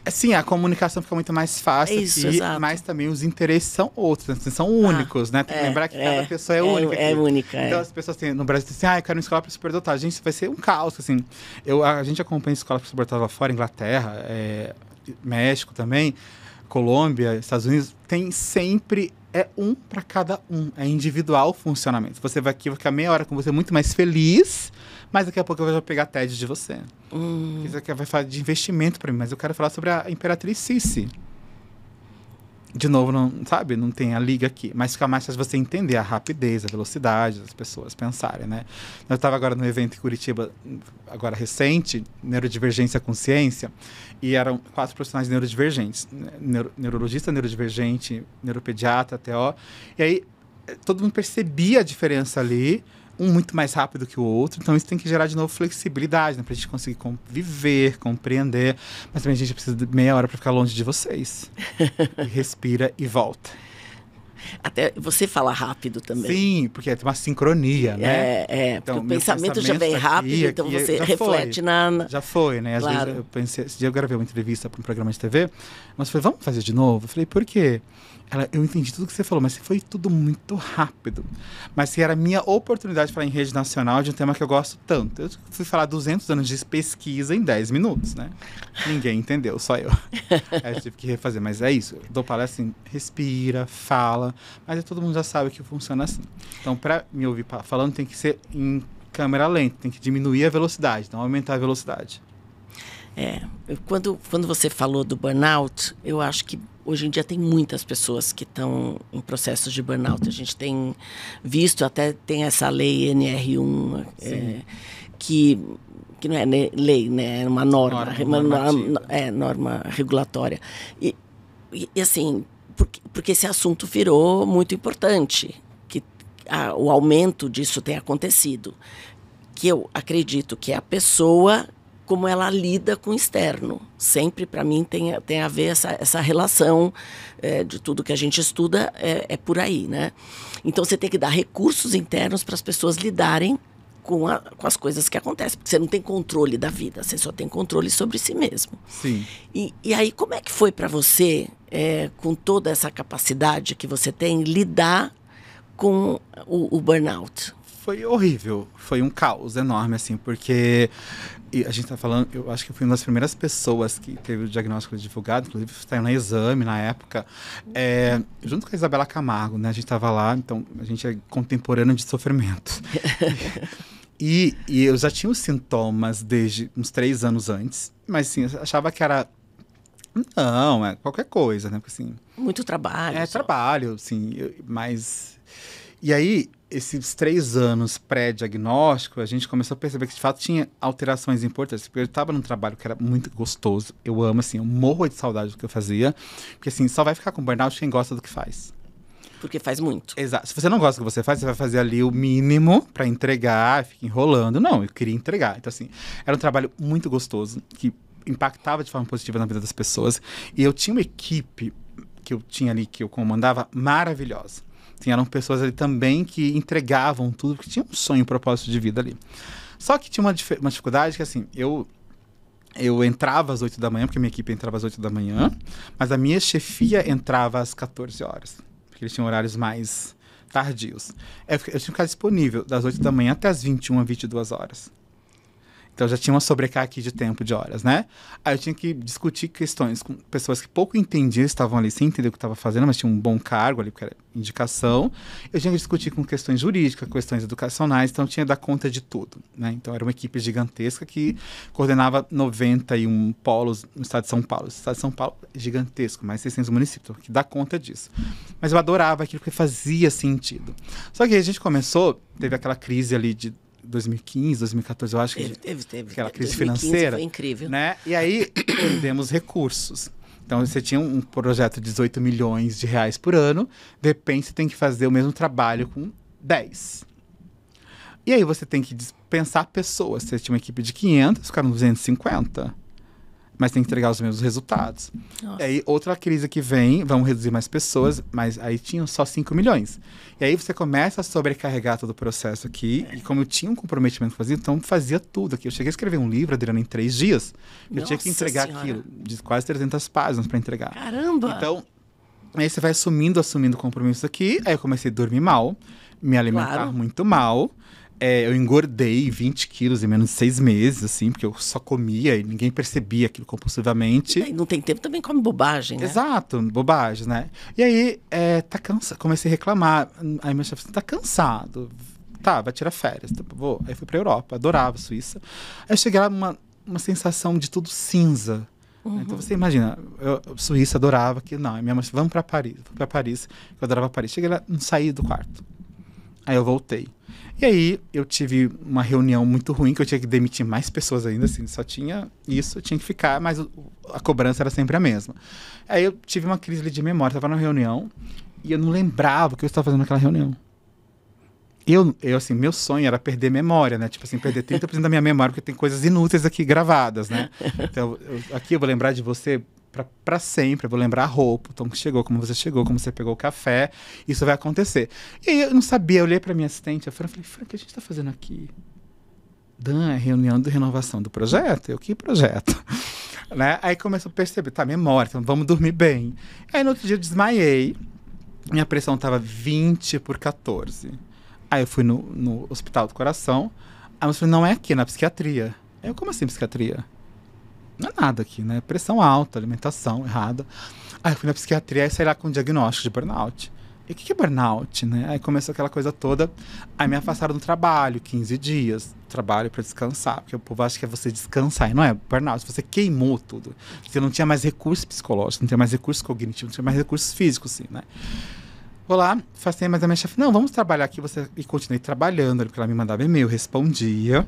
Sim, a comunicação fica muito mais fácil isso, aqui, exato. Mas também os interesses são outros, né? São únicos, né? Tem que lembrar que cada pessoa é única. É única, Então, as pessoas no Brasil dizem assim, eu quero uma escola para superdotado. Gente, vai ser um caos, assim. A gente acompanha escola para superdotado lá fora, Inglaterra, México também, Colômbia, Estados Unidos, tem sempre... É um para cada um, é individual o funcionamento. Você vai aqui, vai ficar meia hora com você muito mais feliz, mas daqui a pouco eu vou pegar TED de você. Isso aqui vai falar de investimento para mim, mas eu quero falar sobre a Imperatriz Sissi. de novo, não, sabe? Não tem a liga aqui. Mas fica mais fácil você entender a rapidez, a velocidade das pessoas pensarem, né? Eu estava agora no evento em Curitiba, agora recente, Neurodivergência com Ciência, e eram 4 profissionais neurodivergentes. Neurologista neurodivergente, neuropediatra, TO. E aí, todo mundo percebia a diferença ali, um muito mais rápido que o outro, então isso tem que gerar de novo flexibilidade, né, pra gente conseguir conviver, compreender, mas também a gente precisa de meia hora para ficar longe de vocês. E respira e volta. Até você fala rápido também. Sim, porque tem uma sincronia, né? Então, porque o pensamento já vem rápido, então você reflete na... Já foi, né? Às vezes eu pensei, esse dia eu gravei uma entrevista para um programa de TV, mas falei, vamos fazer de novo? Eu falei, por quê? Eu entendi tudo que você falou, mas foi tudo muito rápido. Mas se era a minha oportunidade de falar em rede nacional de um tema que eu gosto tanto. Eu fui falar 200 anos de pesquisa em 10 minutos, né? Ninguém entendeu, só eu. Aí eu tive que refazer, mas é isso. Eu dou palestra assim, respira, fala, mas todo mundo já sabe que funciona assim. Então, para me ouvir falando, tem que ser em câmera lenta, tem que diminuir a velocidade, não aumentar a velocidade. Quando você falou do burnout, eu acho que hoje em dia tem muitas pessoas que estão em processos de burnout. A gente tem visto, até tem essa lei NR1, que não é lei, né? É uma norma norma regulatória. E assim, porque esse assunto virou muito importante, que o aumento disso tem acontecido. Que eu acredito que é a pessoa, como ela lida com o externo. Sempre, para mim, tem a ver essa relação de tudo que a gente estuda, é por aí, né? Então, você tem que dar recursos internos para as pessoas lidarem com as coisas que acontecem. Porque você não tem controle da vida, você só tem controle sobre si mesmo. Sim. E aí, como é que foi para você, com toda essa capacidade que você tem, lidar com o burnout? Foi horrível, foi um caos enorme, assim, porque a gente tá falando, eu acho que eu fui uma das primeiras pessoas que teve o diagnóstico divulgado, inclusive saiu no exame na época, junto com a Isabela Camargo, né, a gente tava lá, então a gente é contemporâneo de sofrimento. E eu já tinha os sintomas desde uns 3 anos antes, mas assim, eu achava que era... Não, é qualquer coisa, né, porque assim... Muito trabalho. Trabalho, assim, mas... E aí, esses 3 anos pré-diagnóstico, a gente começou a perceber que, de fato, tinha alterações importantes. Porque eu estava num trabalho que era muito gostoso. Eu amo, assim, eu morro de saudade do que eu fazia. Porque, assim, só vai ficar com burnout quem gosta do que faz. Porque faz muito. Exato. Se você não gosta do que você faz, você vai fazer ali o mínimo para entregar, fica enrolando. Não, eu queria entregar. Então, assim, era um trabalho muito gostoso, que impactava de forma positiva na vida das pessoas. E eu tinha uma equipe que eu tinha ali, que eu comandava, maravilhosa. Eram pessoas ali também que entregavam tudo, porque tinha um sonho, um propósito de vida ali. Só que tinha uma dificuldade que, assim, eu entrava às 8 da manhã, porque a minha equipe entrava às 8 da manhã, mas a minha chefia entrava às 14 horas, porque eles tinham horários mais tardios. Eu tinha que ficar disponível das 8 da manhã até as 21, 22 horas. Então, já tinha uma sobrecarga aqui de tempo, de horas, né? Aí eu tinha que discutir questões com pessoas que pouco entendiam, estavam ali sem entender o que estava fazendo, mas tinham um bom cargo ali, porque era indicação. Eu tinha que discutir com questões jurídicas, questões educacionais, então eu tinha que dar conta de tudo, né? Então, era uma equipe gigantesca que coordenava 91 polos no estado de São Paulo. O estado de São Paulo é gigantesco, mais 600 municípios, que dá conta disso. Mas eu adorava aquilo, porque fazia sentido. Só que a gente teve aquela crise ali de 2015, 2014, eu acho que teve. Aquela crise financeira. Foi incrível. Né? E aí, perdemos recursos. Então, você tinha um projeto de 18 milhões de reais por ano, de repente você tem que fazer o mesmo trabalho com 10. E aí você tem que dispensar pessoas. Você tinha uma equipe de 500, ficaram 250. Mas tem que entregar os mesmos resultados. Nossa. E aí, outra crise que vem, vão reduzir mais pessoas, mas aí tinham só 5 milhões. E aí você começa a sobrecarregar todo o processo aqui, e como eu tinha um comprometimento que fazia, então fazia tudo aqui. Eu cheguei a escrever um livro, Adriana, em 3 dias. Eu tinha que entregar aquilo, de quase 300 páginas para entregar. Caramba! Então, aí você vai assumindo compromissos aqui, aí eu comecei a dormir mal, me alimentar muito mal. Eu engordei 20 quilos em menos de 6 meses, assim, porque eu só comia e ninguém percebia aquilo compulsivamente. E não tem tempo, também come bobagem, né? Exato, bobagem, né? E aí, tá cansado, comecei a reclamar. Aí meu chefe, tá cansado. Tá, vai tirar férias. Tá, vou. Aí fui pra Europa, adorava a Suíça. Aí eu cheguei lá, uma sensação de tudo cinza. Então você imagina, Suíça adorava que não, minha mãe disse, vamos para Paris, eu adorava Paris. Cheguei lá, não saí do quarto. Aí eu voltei. E aí eu tive uma reunião muito ruim, que eu tinha que demitir mais pessoas ainda, assim, só tinha isso, eu tinha que ficar, mas a cobrança era sempre a mesma. Aí eu tive uma crise de memória, estava na reunião e eu não lembrava o que eu estava fazendo naquela reunião. Eu, assim, meu sonho era perder memória, né? Tipo assim, perder 30% da minha memória, porque tem coisas inúteis aqui gravadas, né? Então, aqui eu vou lembrar de você para sempre, eu vou lembrar a roupa, o tom que chegou, como você pegou o café, isso vai acontecer. E aí eu não sabia, eu olhei para minha assistente, eu falei, Fran, o que a gente está fazendo aqui? Dan, é reunião de renovação do projeto? Eu, que projeto? Né? Aí começou a perceber, tá, memória, então vamos dormir bem. Aí no outro dia eu desmaiei, minha pressão estava 20/14. Aí eu fui no Hospital do Coração, aí eu falei, não é aqui, é na psiquiatria. Aí eu, como assim psiquiatria? Não é nada aqui, né? Pressão alta, alimentação errada. Aí eu fui na psiquiatria e saí lá com um diagnóstico de burnout. E o que é burnout, né? Aí começou aquela coisa toda. Aí me afastaram do trabalho, 15 dias. Trabalho para descansar. Porque o povo acha que é você descansar. E não é burnout. Você queimou tudo. Você não tinha mais recursos psicológicos, não tinha mais recursos cognitivos, não tinha mais recursos físicos, assim, né? Vou lá, afastei, mas a minha chefe, não, vamos trabalhar aqui. E continuei trabalhando, porque ela me mandava e-mail, respondia.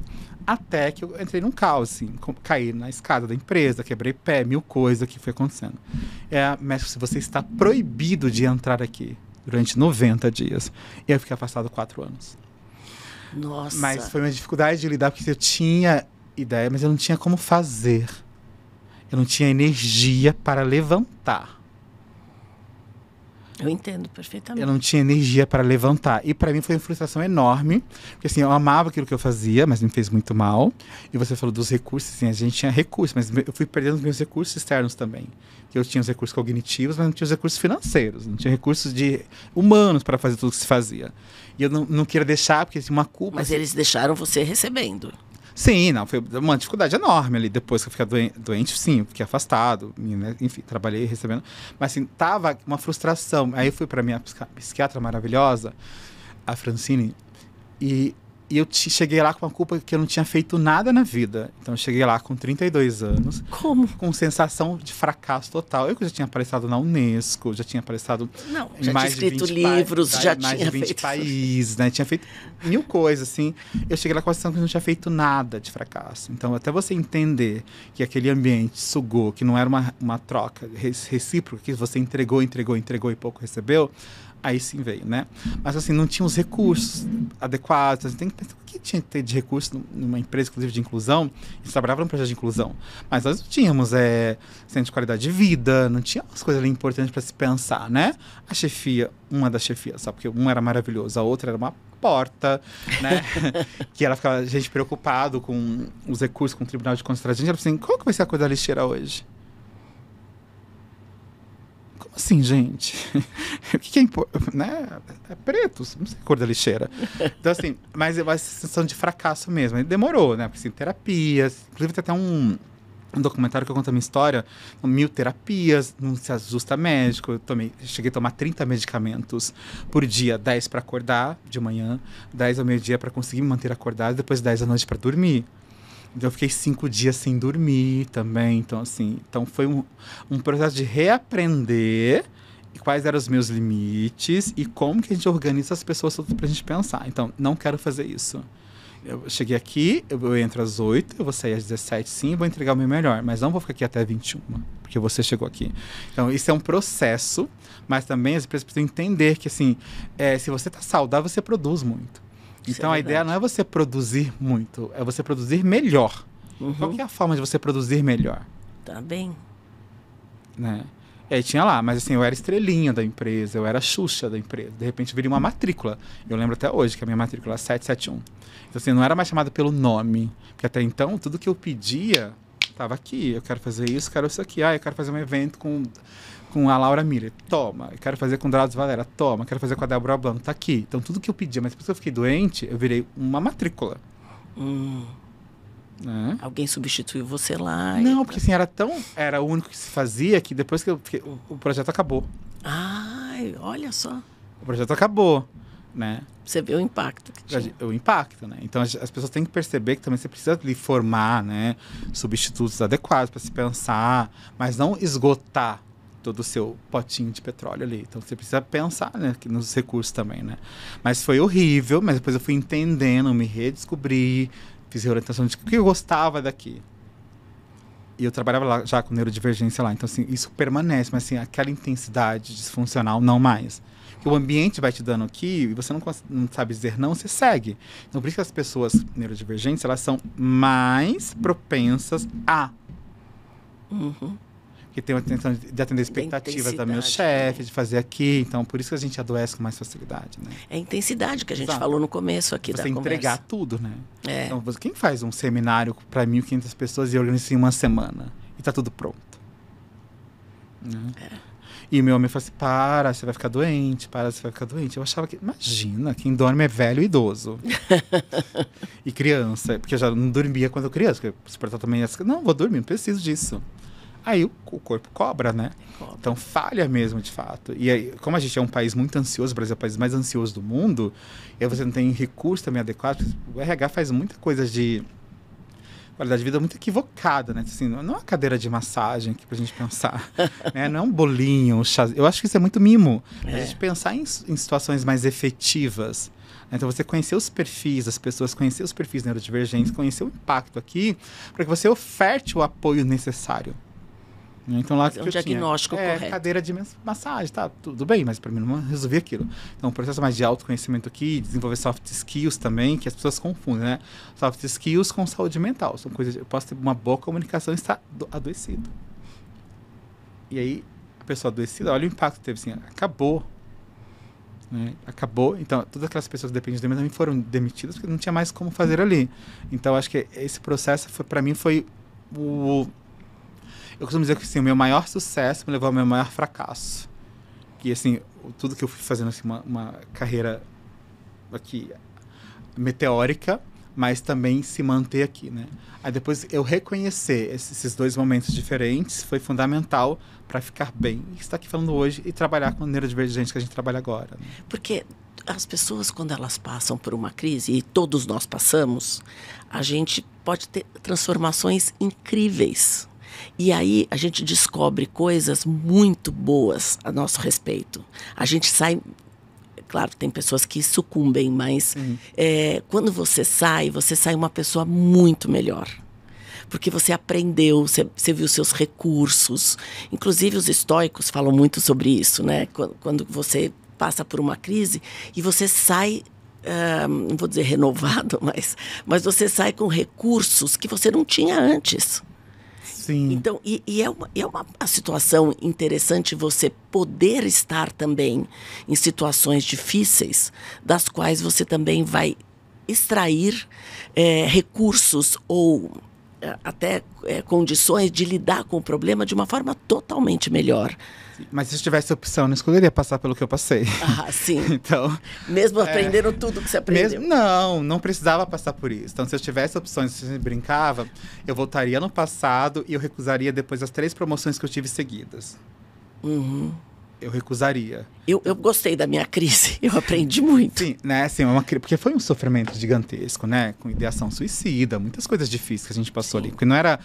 Até que eu entrei num caos, assim, caí na escada da empresa, quebrei pé, 1000 coisas que foi acontecendo. A médica disse, você está proibido de entrar aqui durante 90 dias. E eu fiquei afastado 4 anos. Nossa. Mas foi uma dificuldade de lidar, porque eu tinha ideia, mas eu não tinha como fazer. Eu não tinha energia para levantar. Eu entendo perfeitamente. Eu não tinha energia para levantar. E para mim foi uma frustração enorme. Porque assim, eu amava aquilo que eu fazia, mas me fez muito mal. E você falou dos recursos, assim, a gente tinha recursos, mas eu fui perdendo os meus recursos externos também. Que eu tinha os recursos cognitivos, mas não tinha os recursos financeiros. Não tinha recursos humanos para fazer tudo que se fazia. E eu não queria deixar, porque assim, uma culpa... Mas eles deixaram você recebendo. Sim, não, foi uma dificuldade enorme ali. Depois que eu fiquei doente, sim, eu fiquei afastado, né? Enfim, trabalhei recebendo. Mas assim, tava uma frustração. Aí eu fui pra minha psiquiatra maravilhosa, a Francine, e eu cheguei lá com uma culpa que eu não tinha feito nada na vida. Então eu cheguei lá com 32 anos. Como? Com sensação de fracasso total. Eu que já tinha aparecido na Unesco, já tinha aparecido em mais de 20 livros, já tinha mais de 20 países, né? Tinha feito 1000 coisas, assim. Eu cheguei lá com a sensação que eu não tinha feito nada de fracasso. Então, até você entender que aquele ambiente sugou, que não era uma troca recíproca, que você entregou e pouco recebeu, aí sim veio, né? Mas assim, não tinha os recursos adequados. Assim, tem que pensar o que tinha que ter de recurso numa empresa, inclusive, de inclusão. Eles trabalhavam num projeto de inclusão. Mas nós não tínhamos centro de qualidade de vida, não tinha umas coisas ali importantes para se pensar, né? A chefia, uma das chefias, só porque um era maravilhoso, a outra era uma porta, né? Que ela ficava, a gente preocupado com os recursos, com o Tribunal de Contas. A gente era assim, qual que vai ser a coisa da lixeira hoje? Assim, gente, o que é importante, né? É preto, não sei a cor da lixeira. Então, assim, mas é a sensação de fracasso mesmo. E demorou, né? Porque, assim, terapias. Inclusive, tem até um documentário que eu conto a minha história. 1000 terapias, não se ajusta médico. Eu cheguei a tomar 30 medicamentos por dia. 10 para acordar de manhã, 10 ao meio-dia para conseguir me manter acordado, depois 10 à noite para dormir. Então, eu fiquei 5 dias sem dormir também. Então, assim, foi um processo de reaprender quais eram os meus limites e como que a gente organiza as pessoas todas pra gente pensar. Então, não quero fazer isso. Eu cheguei aqui, eu entro às 8, eu vou sair às 17, sim, vou entregar o meu melhor. Mas não vou ficar aqui até 21, porque você chegou aqui. Então, isso é um processo, mas também as pessoas precisam entender que, assim, se você tá saudável, você produz muito. Então, a ideia não é você produzir muito, é você produzir melhor. Uhum. Qual que é a forma de você produzir melhor? Tá bem. Né? E aí tinha lá, mas assim, eu era estrelinha da empresa, eu era Xuxa da empresa. De repente, eu virei uma matrícula. Eu lembro até hoje que a minha matrícula é 771. Então, assim, não era mais chamada pelo nome. Porque até então, tudo que eu pedia estava aqui. Eu quero fazer isso, quero isso aqui. Eu quero fazer um evento com a Laura Miller, toma. Eu quero fazer com o Drauzio Varela, toma. Eu quero fazer com a Débora Blanco, tá aqui. Então, tudo que eu pedia, mas depois que eu fiquei doente, eu virei uma matrícula. Né? Alguém substituiu você lá? Não, porque assim, era o único que se fazia que depois que o projeto acabou. Ai, olha só. O projeto acabou. né? Você vê o impacto que tinha. O impacto, né? Então as pessoas têm que perceber que também você precisa lhe formar, né, substitutos adequados para se pensar, mas não esgotar todo o seu potinho de petróleo ali. Então você precisa pensar, né, nos recursos também, né? Mas foi horrível, mas depois eu fui entendendo, me redescobri, fiz reorientação de o que eu gostava daqui. E eu trabalhava lá já com neurodivergência lá, então assim, isso permanece, mas assim, aquela intensidade disfuncional não mais. Que o ambiente vai te dando aqui e você não sabe dizer não, você segue. Então por isso que as pessoas neurodivergentes, elas são mais propensas a... Que tem uma intenção de atender expectativas da meu chefe, de fazer aqui. Então, por isso que a gente adoece com mais facilidade, né? É a intensidade que a gente falou no começo aqui da conversa. Você entregar tudo, né? É. Então, quem faz um seminário para 1.500 pessoas e organiza em uma semana? E tá tudo pronto. Né? E meu homem falou assim, para, você vai ficar doente, você vai ficar doente. Eu achava que, imagina, quem dorme é velho e idoso. E criança, porque eu já não dormia quando eu criança, porque se portar também, não, vou dormir, não preciso disso. Aí o corpo cobra, né? Então falha mesmo, de fato. E aí, como a gente é um país muito ansioso, o Brasil é o país mais ansioso do mundo, e aí você não tem recurso também adequado, o RH faz muita coisa de qualidade de vida muito equivocada, né? Assim, não é uma cadeira de massagem aqui pra gente pensar, né? Não é um bolinho, um chá. Eu acho que isso é muito mimo. A gente pensar em situações mais efetivas. Então, você conhecer os perfis das pessoas, conhecer os perfis neurodivergentes, conhecer o impacto aqui, para que você oferte o apoio necessário. Então, lá que um diagnóstico correto. Cadeira de massagem, tá, tudo bem, mas para mim não resolvi aquilo. Então, um processo mais de autoconhecimento aqui, desenvolver soft skills também, que as pessoas confundem, né? Soft skills com saúde mental. São coisas, eu posso ter uma boa comunicação e estar adoecido. E aí, a pessoa adoecida, olha o impacto que teve, assim, acabou. Né? Acabou. Então, todas aquelas pessoas que dependem de mim também foram demitidas porque não tinha mais como fazer ali. Então, acho que esse processo, para mim, foi o... Eu costumo dizer que assim, o meu maior sucesso me levou ao meu maior fracasso. Que, assim, tudo que eu fui fazendo, assim, uma carreira aqui meteórica, mas também se manter aqui, né? Aí depois eu reconhecer esses dois momentos diferentes foi fundamental para ficar bem. E estar aqui falando hoje e trabalhar com a neurodivergente que a gente trabalha agora. Né? Porque as pessoas, quando elas passam por uma crise, e todos nós passamos, a gente pode ter transformações incríveis. E aí a gente descobre coisas muito boas a nosso respeito. A gente sai... Claro, tem pessoas que sucumbem, mas quando você sai uma pessoa muito melhor. Porque você aprendeu, você viu seus recursos. Inclusive, os estoicos falam muito sobre isso, né? Quando você passa por uma crise e você sai... não vou dizer renovado, mas você sai com recursos que você não tinha antes. Sim. Então, é uma situação interessante você poder estar também em situações difíceis, das quais você também vai extrair recursos ou até condições de lidar com o problema de uma forma totalmente melhor. Mas se tivesse opção, eu não escolheria passar pelo que eu passei. Ah, sim. Então, mesmo aprendendo tudo que você aprendeu? Não precisava passar por isso. Então, se eu tivesse opções, se eu brincava, eu voltaria no passado e eu recusaria depois as 3 promoções que eu tive seguidas. Uhum. Eu recusaria. Eu gostei da minha crise, eu aprendi muito. Sim, né? Assim, porque foi um sofrimento gigantesco, né? Com ideação suicida, muitas coisas difíceis que a gente passou ali. Porque não era...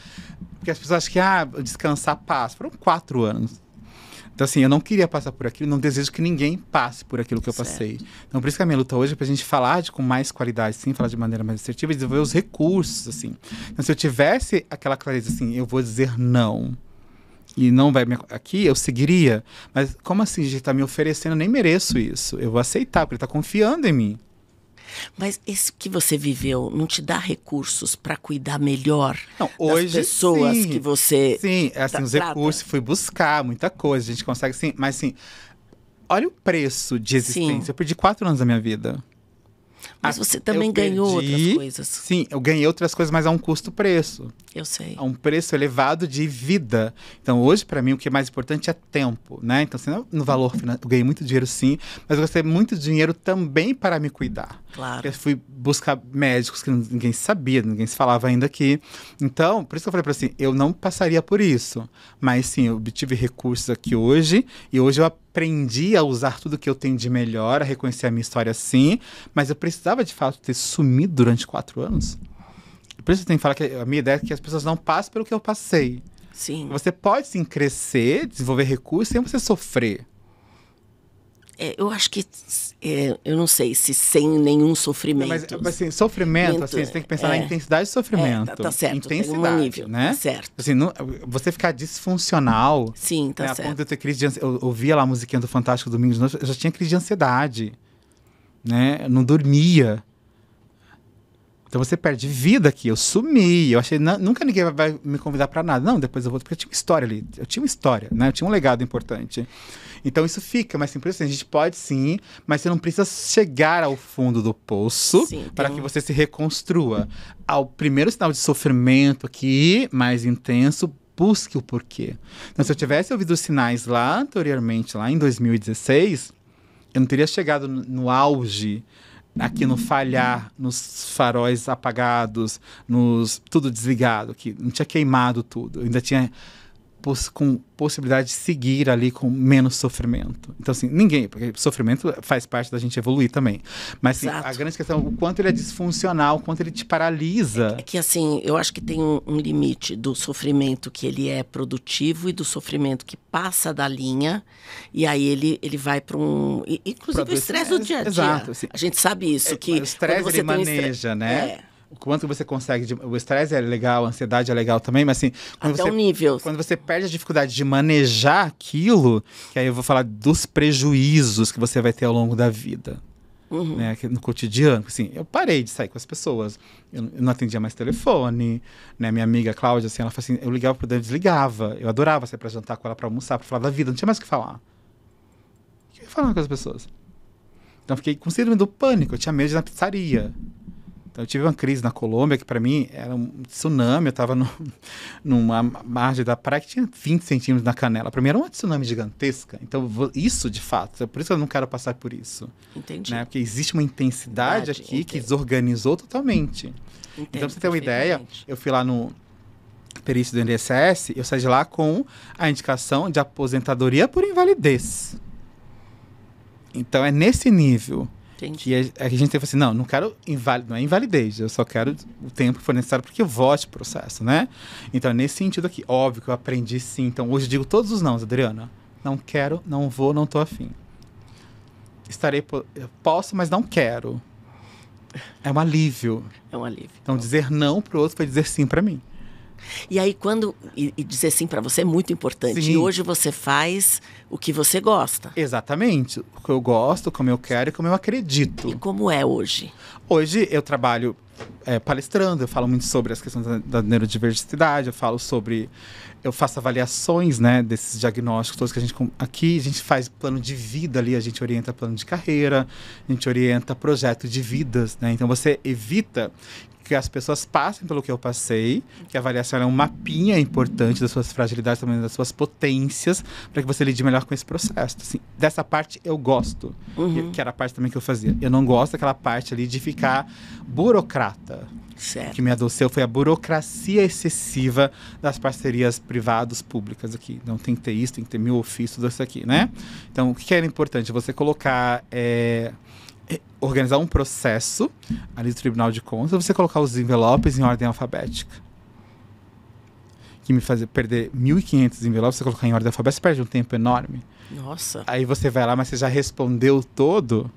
Porque as pessoas acham que, descansar, paz. Foram 4 anos. Então, assim, eu não queria passar por aquilo, não desejo que ninguém passe por aquilo que eu passei. Então, por isso que a minha luta hoje é pra gente falar com mais qualidade, sim, falar de maneira mais assertiva e desenvolver os recursos, assim. Então, se eu tivesse aquela clareza, assim, eu vou dizer não, e não vai aqui, eu seguiria. Mas como assim, gente tá me oferecendo, eu nem mereço isso. Eu vou aceitar, porque ele tá confiando em mim. Mas isso que você viveu não te dá recursos para cuidar melhor hoje, das pessoas sim, que você Sim, assim, os recursos, fui buscar muita coisa, a gente consegue sim, mas assim, olha o preço de existência. Eu perdi 4 anos da minha vida. Mas você também ganhou outras coisas. Sim, eu ganhei outras coisas, mas a um custo-preço. Eu sei. a um preço elevado de vida. Então, hoje, para mim, o que é mais importante é tempo, né? Então, assim, no valor financeiro, eu ganhei muito dinheiro, sim, mas eu gastei muito dinheiro também para me cuidar. Claro. Eu fui buscar médicos que ninguém sabia, ninguém se falava ainda aqui. Então, por isso que eu falei para assim, eu não passaria por isso. Mas, sim, eu obtive recursos aqui hoje, e hoje eu aprendi a usar tudo que eu tenho de melhor, a reconhecer a minha história, sim, mas eu precisava, de fato, ter sumido durante 4 anos. Por isso eu tenho que falar que a minha ideia é que as pessoas não passem pelo que eu passei. Sim. Você pode, sim, crescer, desenvolver recursos sem você sofrer. Eu acho que, eu não sei se sem nenhum sofrimento. Mas assim, sofrimento, assim, você tem que pensar na intensidade de sofrimento. Tá certo, intensidade, tem um nível, né? tá certo. Assim, você ficar disfuncional, Sim, tá né, a certo. ponto de eu ter crise de ansiedade. Eu ouvia lá a musiquinha do Fantástico Domingo de Noite, eu já tinha crise de ansiedade, né? Eu não dormia. Então você perde vida aqui. Eu sumi. Eu achei, nunca ninguém vai me convidar pra nada. Não, depois eu vou, porque eu tinha uma história ali. Eu tinha uma história, né? Eu tinha um legado importante. Então isso fica, mas sempre assim, a gente pode sim, mas você não precisa chegar ao fundo do poço para que você se reconstrua. Ao primeiro sinal de sofrimento aqui, mais intenso, busque o porquê. Então, se eu tivesse ouvido os sinais lá anteriormente, lá em 2016, eu não teria chegado no auge, aqui no falhar, nos faróis apagados, tudo desligado, que não tinha queimado tudo. Eu ainda tinha com possibilidade de seguir ali com menos sofrimento. Então, assim, porque sofrimento faz parte da gente evoluir também. Mas, assim, a grande questão é o quanto ele é disfuncional, o quanto ele te paralisa. É que, assim, eu acho que tem um limite do sofrimento que ele é produtivo e do sofrimento que passa da linha, e aí ele vai para um... Inclusive o estresse do dia a dia. Exato. Assim, a gente sabe isso, que o estresse ele maneja, né? O quanto você consegue... O estresse é legal, a ansiedade é legal também, mas assim... Até um nível. Quando você perde a dificuldade de manejar aquilo, que aí eu vou falar dos prejuízos que você vai ter ao longo da vida. Né, no cotidiano, assim, eu parei de sair com as pessoas. Eu não atendia mais telefone, né? Minha amiga Cláudia, assim, ela falou assim, eu ligava pro Dani, desligava. Eu adorava sair pra jantar com ela, pra almoçar, pra falar da vida, não tinha mais o que falar. O que eu ia falar com as pessoas? Então eu fiquei com síndrome do pânico, eu tinha medo de ir na pizzaria. Então eu tive uma crise na Colômbia, que para mim era um tsunami. Eu estava numa margem da praia que tinha 20 centímetros na canela. Para mim era uma tsunami gigantesca. Então isso, de fato, é por isso que eu não quero passar por isso. Entendi. Né? Porque existe uma intensidade aqui que desorganizou totalmente. Então, pra você ter uma ideia, eu fui lá no perício do INSS, eu saí de lá com a indicação de aposentadoria por invalidez. Então é nesse nível. Que a gente tem que falar assim, não quero não é invalidez, eu só quero o tempo que for necessário porque eu vote o processo, né? Então, nesse sentido aqui, óbvio que eu aprendi sim. Então, hoje eu digo todos os nãos, Adriana. Não quero, não vou, não tô afim. Eu posso, mas não quero. É um alívio. É um alívio. Então, dizer não pro outro foi dizer sim pra mim. E aí, e dizer sim para você é muito importante. Sim. E hoje você faz o que você gosta. Exatamente. O que eu gosto, como eu quero e como eu acredito. E como é hoje? Hoje eu trabalho palestrando, eu falo muito sobre as questões da neurodiversidade, eu faço avaliações, né, desses diagnósticos todos que a gente faz plano de vida ali, a gente orienta plano de carreira, a gente orienta projeto de vidas, né? Então você evita que as pessoas passem pelo que eu passei, que a avaliação é um mapinha importante das suas fragilidades, também das suas potências, para que você lide melhor com esse processo. Assim, dessa parte eu gosto, que era a parte também que eu fazia. Eu não gosto daquela parte ali de ficar burocrata. Certo. O que me adoeceu foi a burocracia excessiva das parcerias privadas-públicas aqui. Então tem que ter isso, tem que ter 1000 ofícios, tudo isso aqui, né? Então o que era importante? Você colocar... organizar um processo ali do Tribunal de Contas, você colocar os envelopes em ordem alfabética. Que me fazia perder 1.500 envelopes, você colocar em ordem alfabética, você perde um tempo enorme. Nossa. Aí você vai lá, mas você já respondeu todo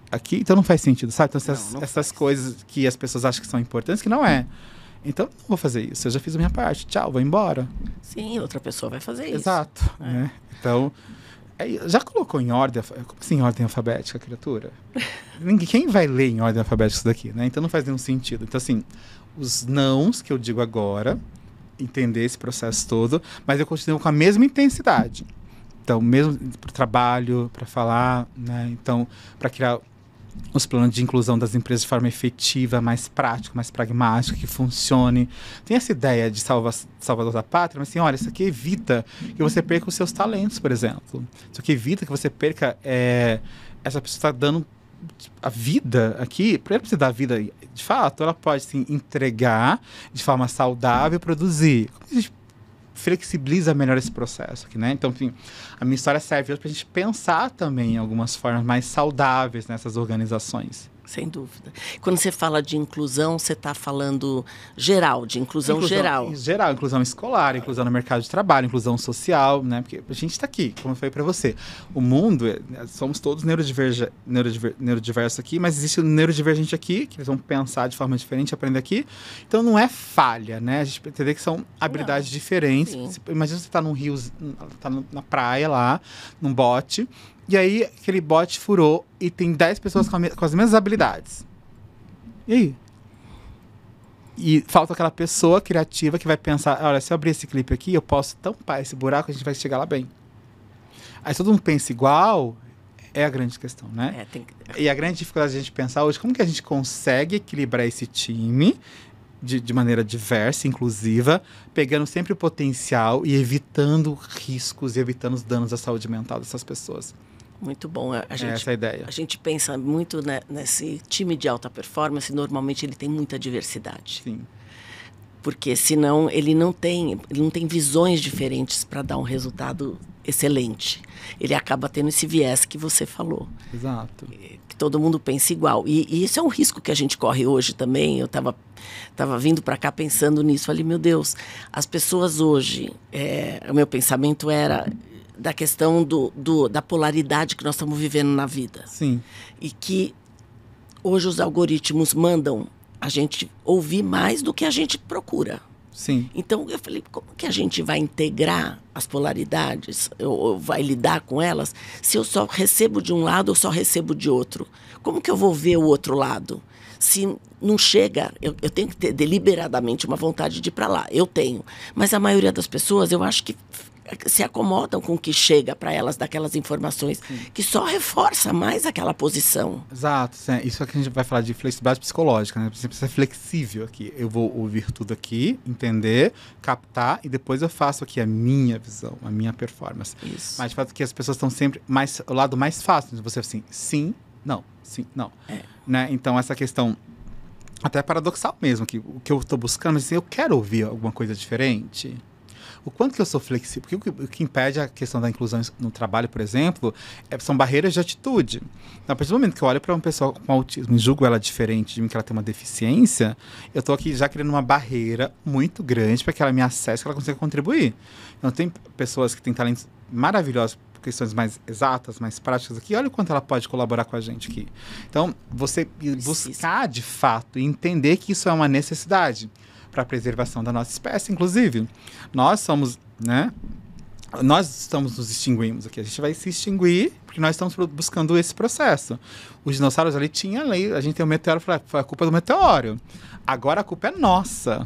aqui, então não faz sentido, sabe? Então essas coisas que as pessoas acham que são importantes, que não é. Então, não vou fazer isso, eu já fiz a minha parte, tchau, vou embora. Sim, outra pessoa vai fazer isso. Exato. Né? Então... já colocou em ordem... Como assim em ordem alfabética, criatura? Quem vai ler em ordem alfabética isso daqui, né? Então não faz nenhum sentido. Então, assim, os nãos que eu digo agora, entender esse processo todo, mas eu continuo com a mesma intensidade. Então, mesmo para o trabalho, para falar, né? Então, para criar os planos de inclusão das empresas de forma efetiva, mais prática, mais pragmática, que funcione. Tem essa ideia de salvador da pátria, mas assim, olha, isso aqui evita que você perca os seus talentos, por exemplo. Isso aqui evita que você perca... essa pessoa está dando a vida aqui, para ela precisar dar a vida, de fato, ela pode sim, entregar de forma saudável e produzir. Como a gente flexibiliza melhor esse processo aqui, né? Então, enfim, a minha história serve hoje para a gente pensar também em algumas formas mais saudáveis nessas organizações. Sem dúvida. Quando você fala de inclusão, você está falando geral, de inclusão geral. Em geral, inclusão escolar, inclusão no mercado de trabalho, inclusão social, né? Porque a gente está aqui, como eu falei para você. O mundo, somos todos neurodiversos aqui, mas existe o neurodivergente aqui, que eles vão pensar de forma diferente, aprender aqui. Então, não é falha, né? A gente tem que entender que são habilidades diferentes. Sim. Imagina você está num rio, está na praia lá, num bote, e aí, aquele bote furou e tem 10 pessoas com as mesmas habilidades. E aí? E falta aquela pessoa criativa que vai pensar, olha, se eu abrir esse clipe aqui, eu posso tampar esse buraco, a gente vai chegar lá bem. Aí todo mundo pensa igual, é a grande questão, né? E a grande dificuldade de a gente pensar hoje, como que a gente consegue equilibrar esse time de maneira diversa, inclusiva, pegando sempre o potencial e evitando riscos e evitando os danos à saúde mental dessas pessoas. Muito bom. Essa é a ideia. A gente pensa muito, né, nesse time de alta performance, normalmente ele tem muita diversidade. Sim. Porque senão ele não tem visões diferentes para dar um resultado excelente. Ele acaba tendo esse viés que você falou. Exato. Que todo mundo pensa igual. E isso é um risco que a gente corre hoje também. Eu estava vindo para cá pensando nisso. Falei, meu Deus, as pessoas hoje... o meu pensamento era da questão da polaridade que nós estamos vivendo na vida. Sim. E que hoje os algoritmos mandam a gente ouvir mais do que a gente procura. Sim. Então, eu falei, como que a gente vai integrar as polaridades, ou vai lidar com elas, se eu só recebo de um lado ou só recebo de outro? Como que eu vou ver o outro lado? Se não chega, eu tenho que ter deliberadamente uma vontade de ir para lá. Eu tenho. Mas a maioria das pessoas, eu acho que se acomodam com o que chega para elas daquelas informações, que só reforça mais aquela posição. Exato. Isso aqui a gente vai falar de flexibilidade psicológica, né? Você precisa ser flexível aqui. Eu vou ouvir tudo aqui, entender, captar, e depois eu faço aqui a minha visão, a minha performance. Isso. Mas de fato que as pessoas estão sempre o lado mais fácil. Você assim, sim, não, né? Então essa questão até paradoxal mesmo, que o que eu estou buscando, mas assim, eu quero ouvir alguma coisa diferente. O quanto que eu sou flexível? Porque o que impede a questão da inclusão no trabalho, por exemplo, são barreiras de atitude. Então, a partir do momento que eu olho para uma pessoa com autismo e julgo ela diferente de mim, que ela tem uma deficiência, eu estou aqui já criando uma barreira muito grande para que ela me acesse, que ela consiga contribuir. Então, tem pessoas que têm talentos maravilhosos, questões mais exatas, mais práticas aqui, olha o quanto ela pode colaborar com a gente aqui. Então, você buscar, de fato, e entender que isso é uma necessidade para a preservação da nossa espécie, inclusive. Nós somos, né? Nós nos extinguimos aqui. A gente vai se extinguir porque nós estamos buscando esse processo. Os dinossauros ali tinham lei. A gente tem um meteoro, foi a culpa do meteoro. Agora a culpa é nossa.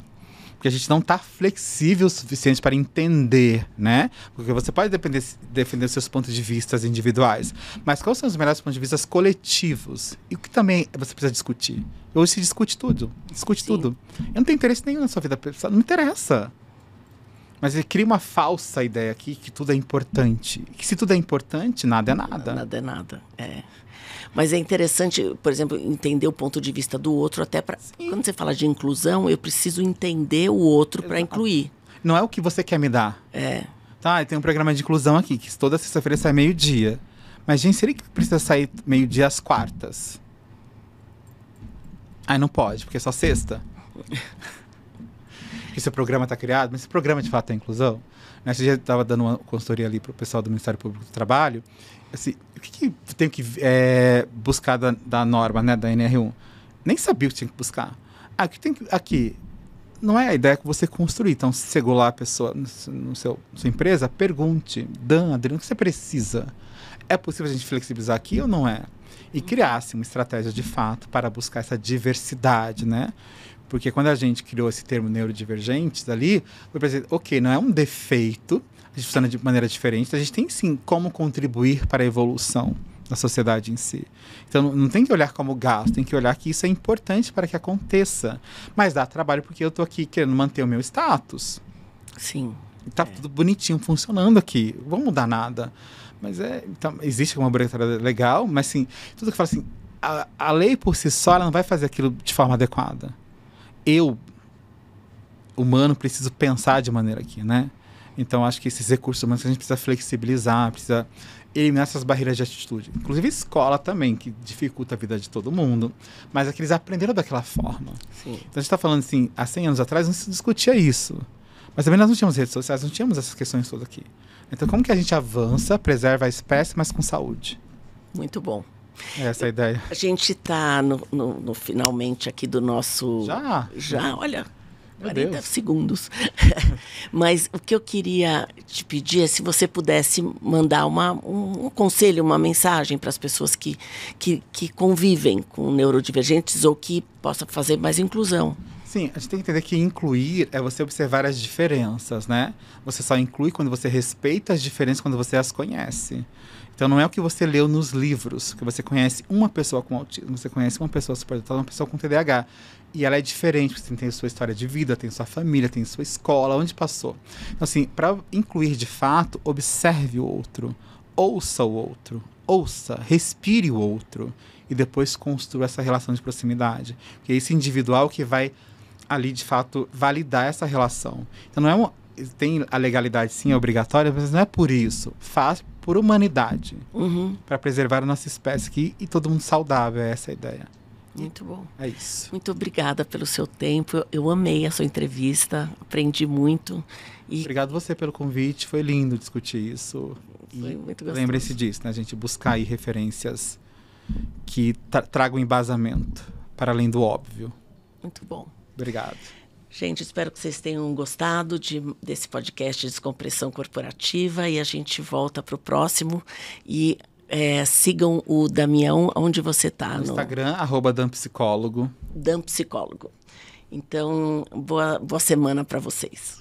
Porque a gente não está flexível o suficiente para entender, né? Porque você pode defender os seus pontos de vista individuais, mas quais são os melhores pontos de vista coletivos? E o que também você precisa discutir? Hoje se discute tudo. Discute tudo. Eu não tenho interesse nenhum na sua vida pessoal. Não me interessa. Mas ele cria uma falsa ideia aqui que tudo é importante. E que se tudo é importante, nada é nada. Nada é nada, Mas é interessante, por exemplo, entender o ponto de vista do outro, até para... Quando você fala de inclusão, eu preciso entender o outro para incluir. Não é o que você quer me dar. Tá, tem um programa de inclusão aqui, que toda sexta-feira sai meio-dia. Mas, gente, seria que precisa sair meio-dia às quartas? Não pode, porque é só sexta. Que seu programa está criado, mas esse programa de fato é inclusão. Nesse dia eu estava dando uma consultoria ali para o pessoal do Ministério Público do Trabalho. Assim, o que eu tenho que buscar da norma, né, da NR1? Nem sabia o que tinha que buscar. O que tem aqui não é a ideia que você construir. Então, se chegou lá a pessoa sua empresa, pergunte, Dan, Adriano, o que você precisa? É possível a gente flexibilizar aqui ou não é? E criar-se uma estratégia de fato para buscar essa diversidade, né? Porque quando a gente criou esse termo neurodivergentes ali, foi para dizer, ok, não é um defeito, a gente funciona de maneira diferente, a gente tem sim como contribuir para a evolução, da sociedade em si. Então, não tem que olhar como gasto, tem que olhar que isso é importante para que aconteça. Mas dá trabalho porque eu estou aqui querendo manter o meu status. Sim. Tá tudo bonitinho, funcionando aqui. Não vou mudar nada. Mas então, existe uma burocracia legal, mas sim, tudo que fala assim, a lei por si só ela não vai fazer aquilo de forma adequada. Eu, humano, preciso pensar de maneira aqui, né? Então, acho que esses recursos humanos a gente precisa flexibilizar, precisa eliminar essas barreiras de atitude. Inclusive a escola também, que dificulta a vida de todo mundo. Mas é que eles aprenderam daquela forma. Sim. Então, a gente está falando assim, há 100 anos atrás não se discutia isso. Mas também nós não tínhamos redes sociais, não tínhamos essas questões todas aqui. Então, como que a gente avança, preserva a espécie, mas com saúde? Muito bom. Essa é a ideia. A gente está no finalmente aqui do nosso... Já? Olha, Meu 40 Deus. segundos. Mas o que eu queria te pedir é se você pudesse mandar um conselho, uma mensagem para as pessoas que convivem com neurodivergentes ou que possam fazer mais inclusão. Sim, a gente tem que entender que incluir é você observar as diferenças, né? Você só inclui quando você respeita as diferenças, quando você as conhece. Então não é o que você leu nos livros, que você conhece uma pessoa com autismo, você conhece uma pessoa superdotada, uma pessoa com TDAH. E ela é diferente, porque você tem a sua história de vida, tem sua família, tem sua escola, onde passou. Então assim, para incluir de fato, observe o outro, ouça o outro, respire o outro e depois construa essa relação de proximidade. Porque é esse individual que vai ali, de fato, validar essa relação. Então, não é tem a legalidade, sim, é obrigatória, mas não é por isso. Faz por humanidade. Para preservar a nossa espécie aqui e todo mundo saudável, é essa a ideia. Muito bom. É isso. Muito obrigada pelo seu tempo. Eu amei a sua entrevista, aprendi muito. E obrigado você pelo convite, foi lindo discutir isso. foi muito gostoso. Lembre-se disso, né? A gente buscar aí referências que tragam embasamento, para além do óbvio. Muito bom. Obrigado. Gente, espero que vocês tenham gostado desse podcast de Descompressão Corporativa e a gente volta para o próximo. E sigam o Damião, onde você está? No Instagram, @dampsicólogo. Dampsicólogo. Então, boa semana para vocês.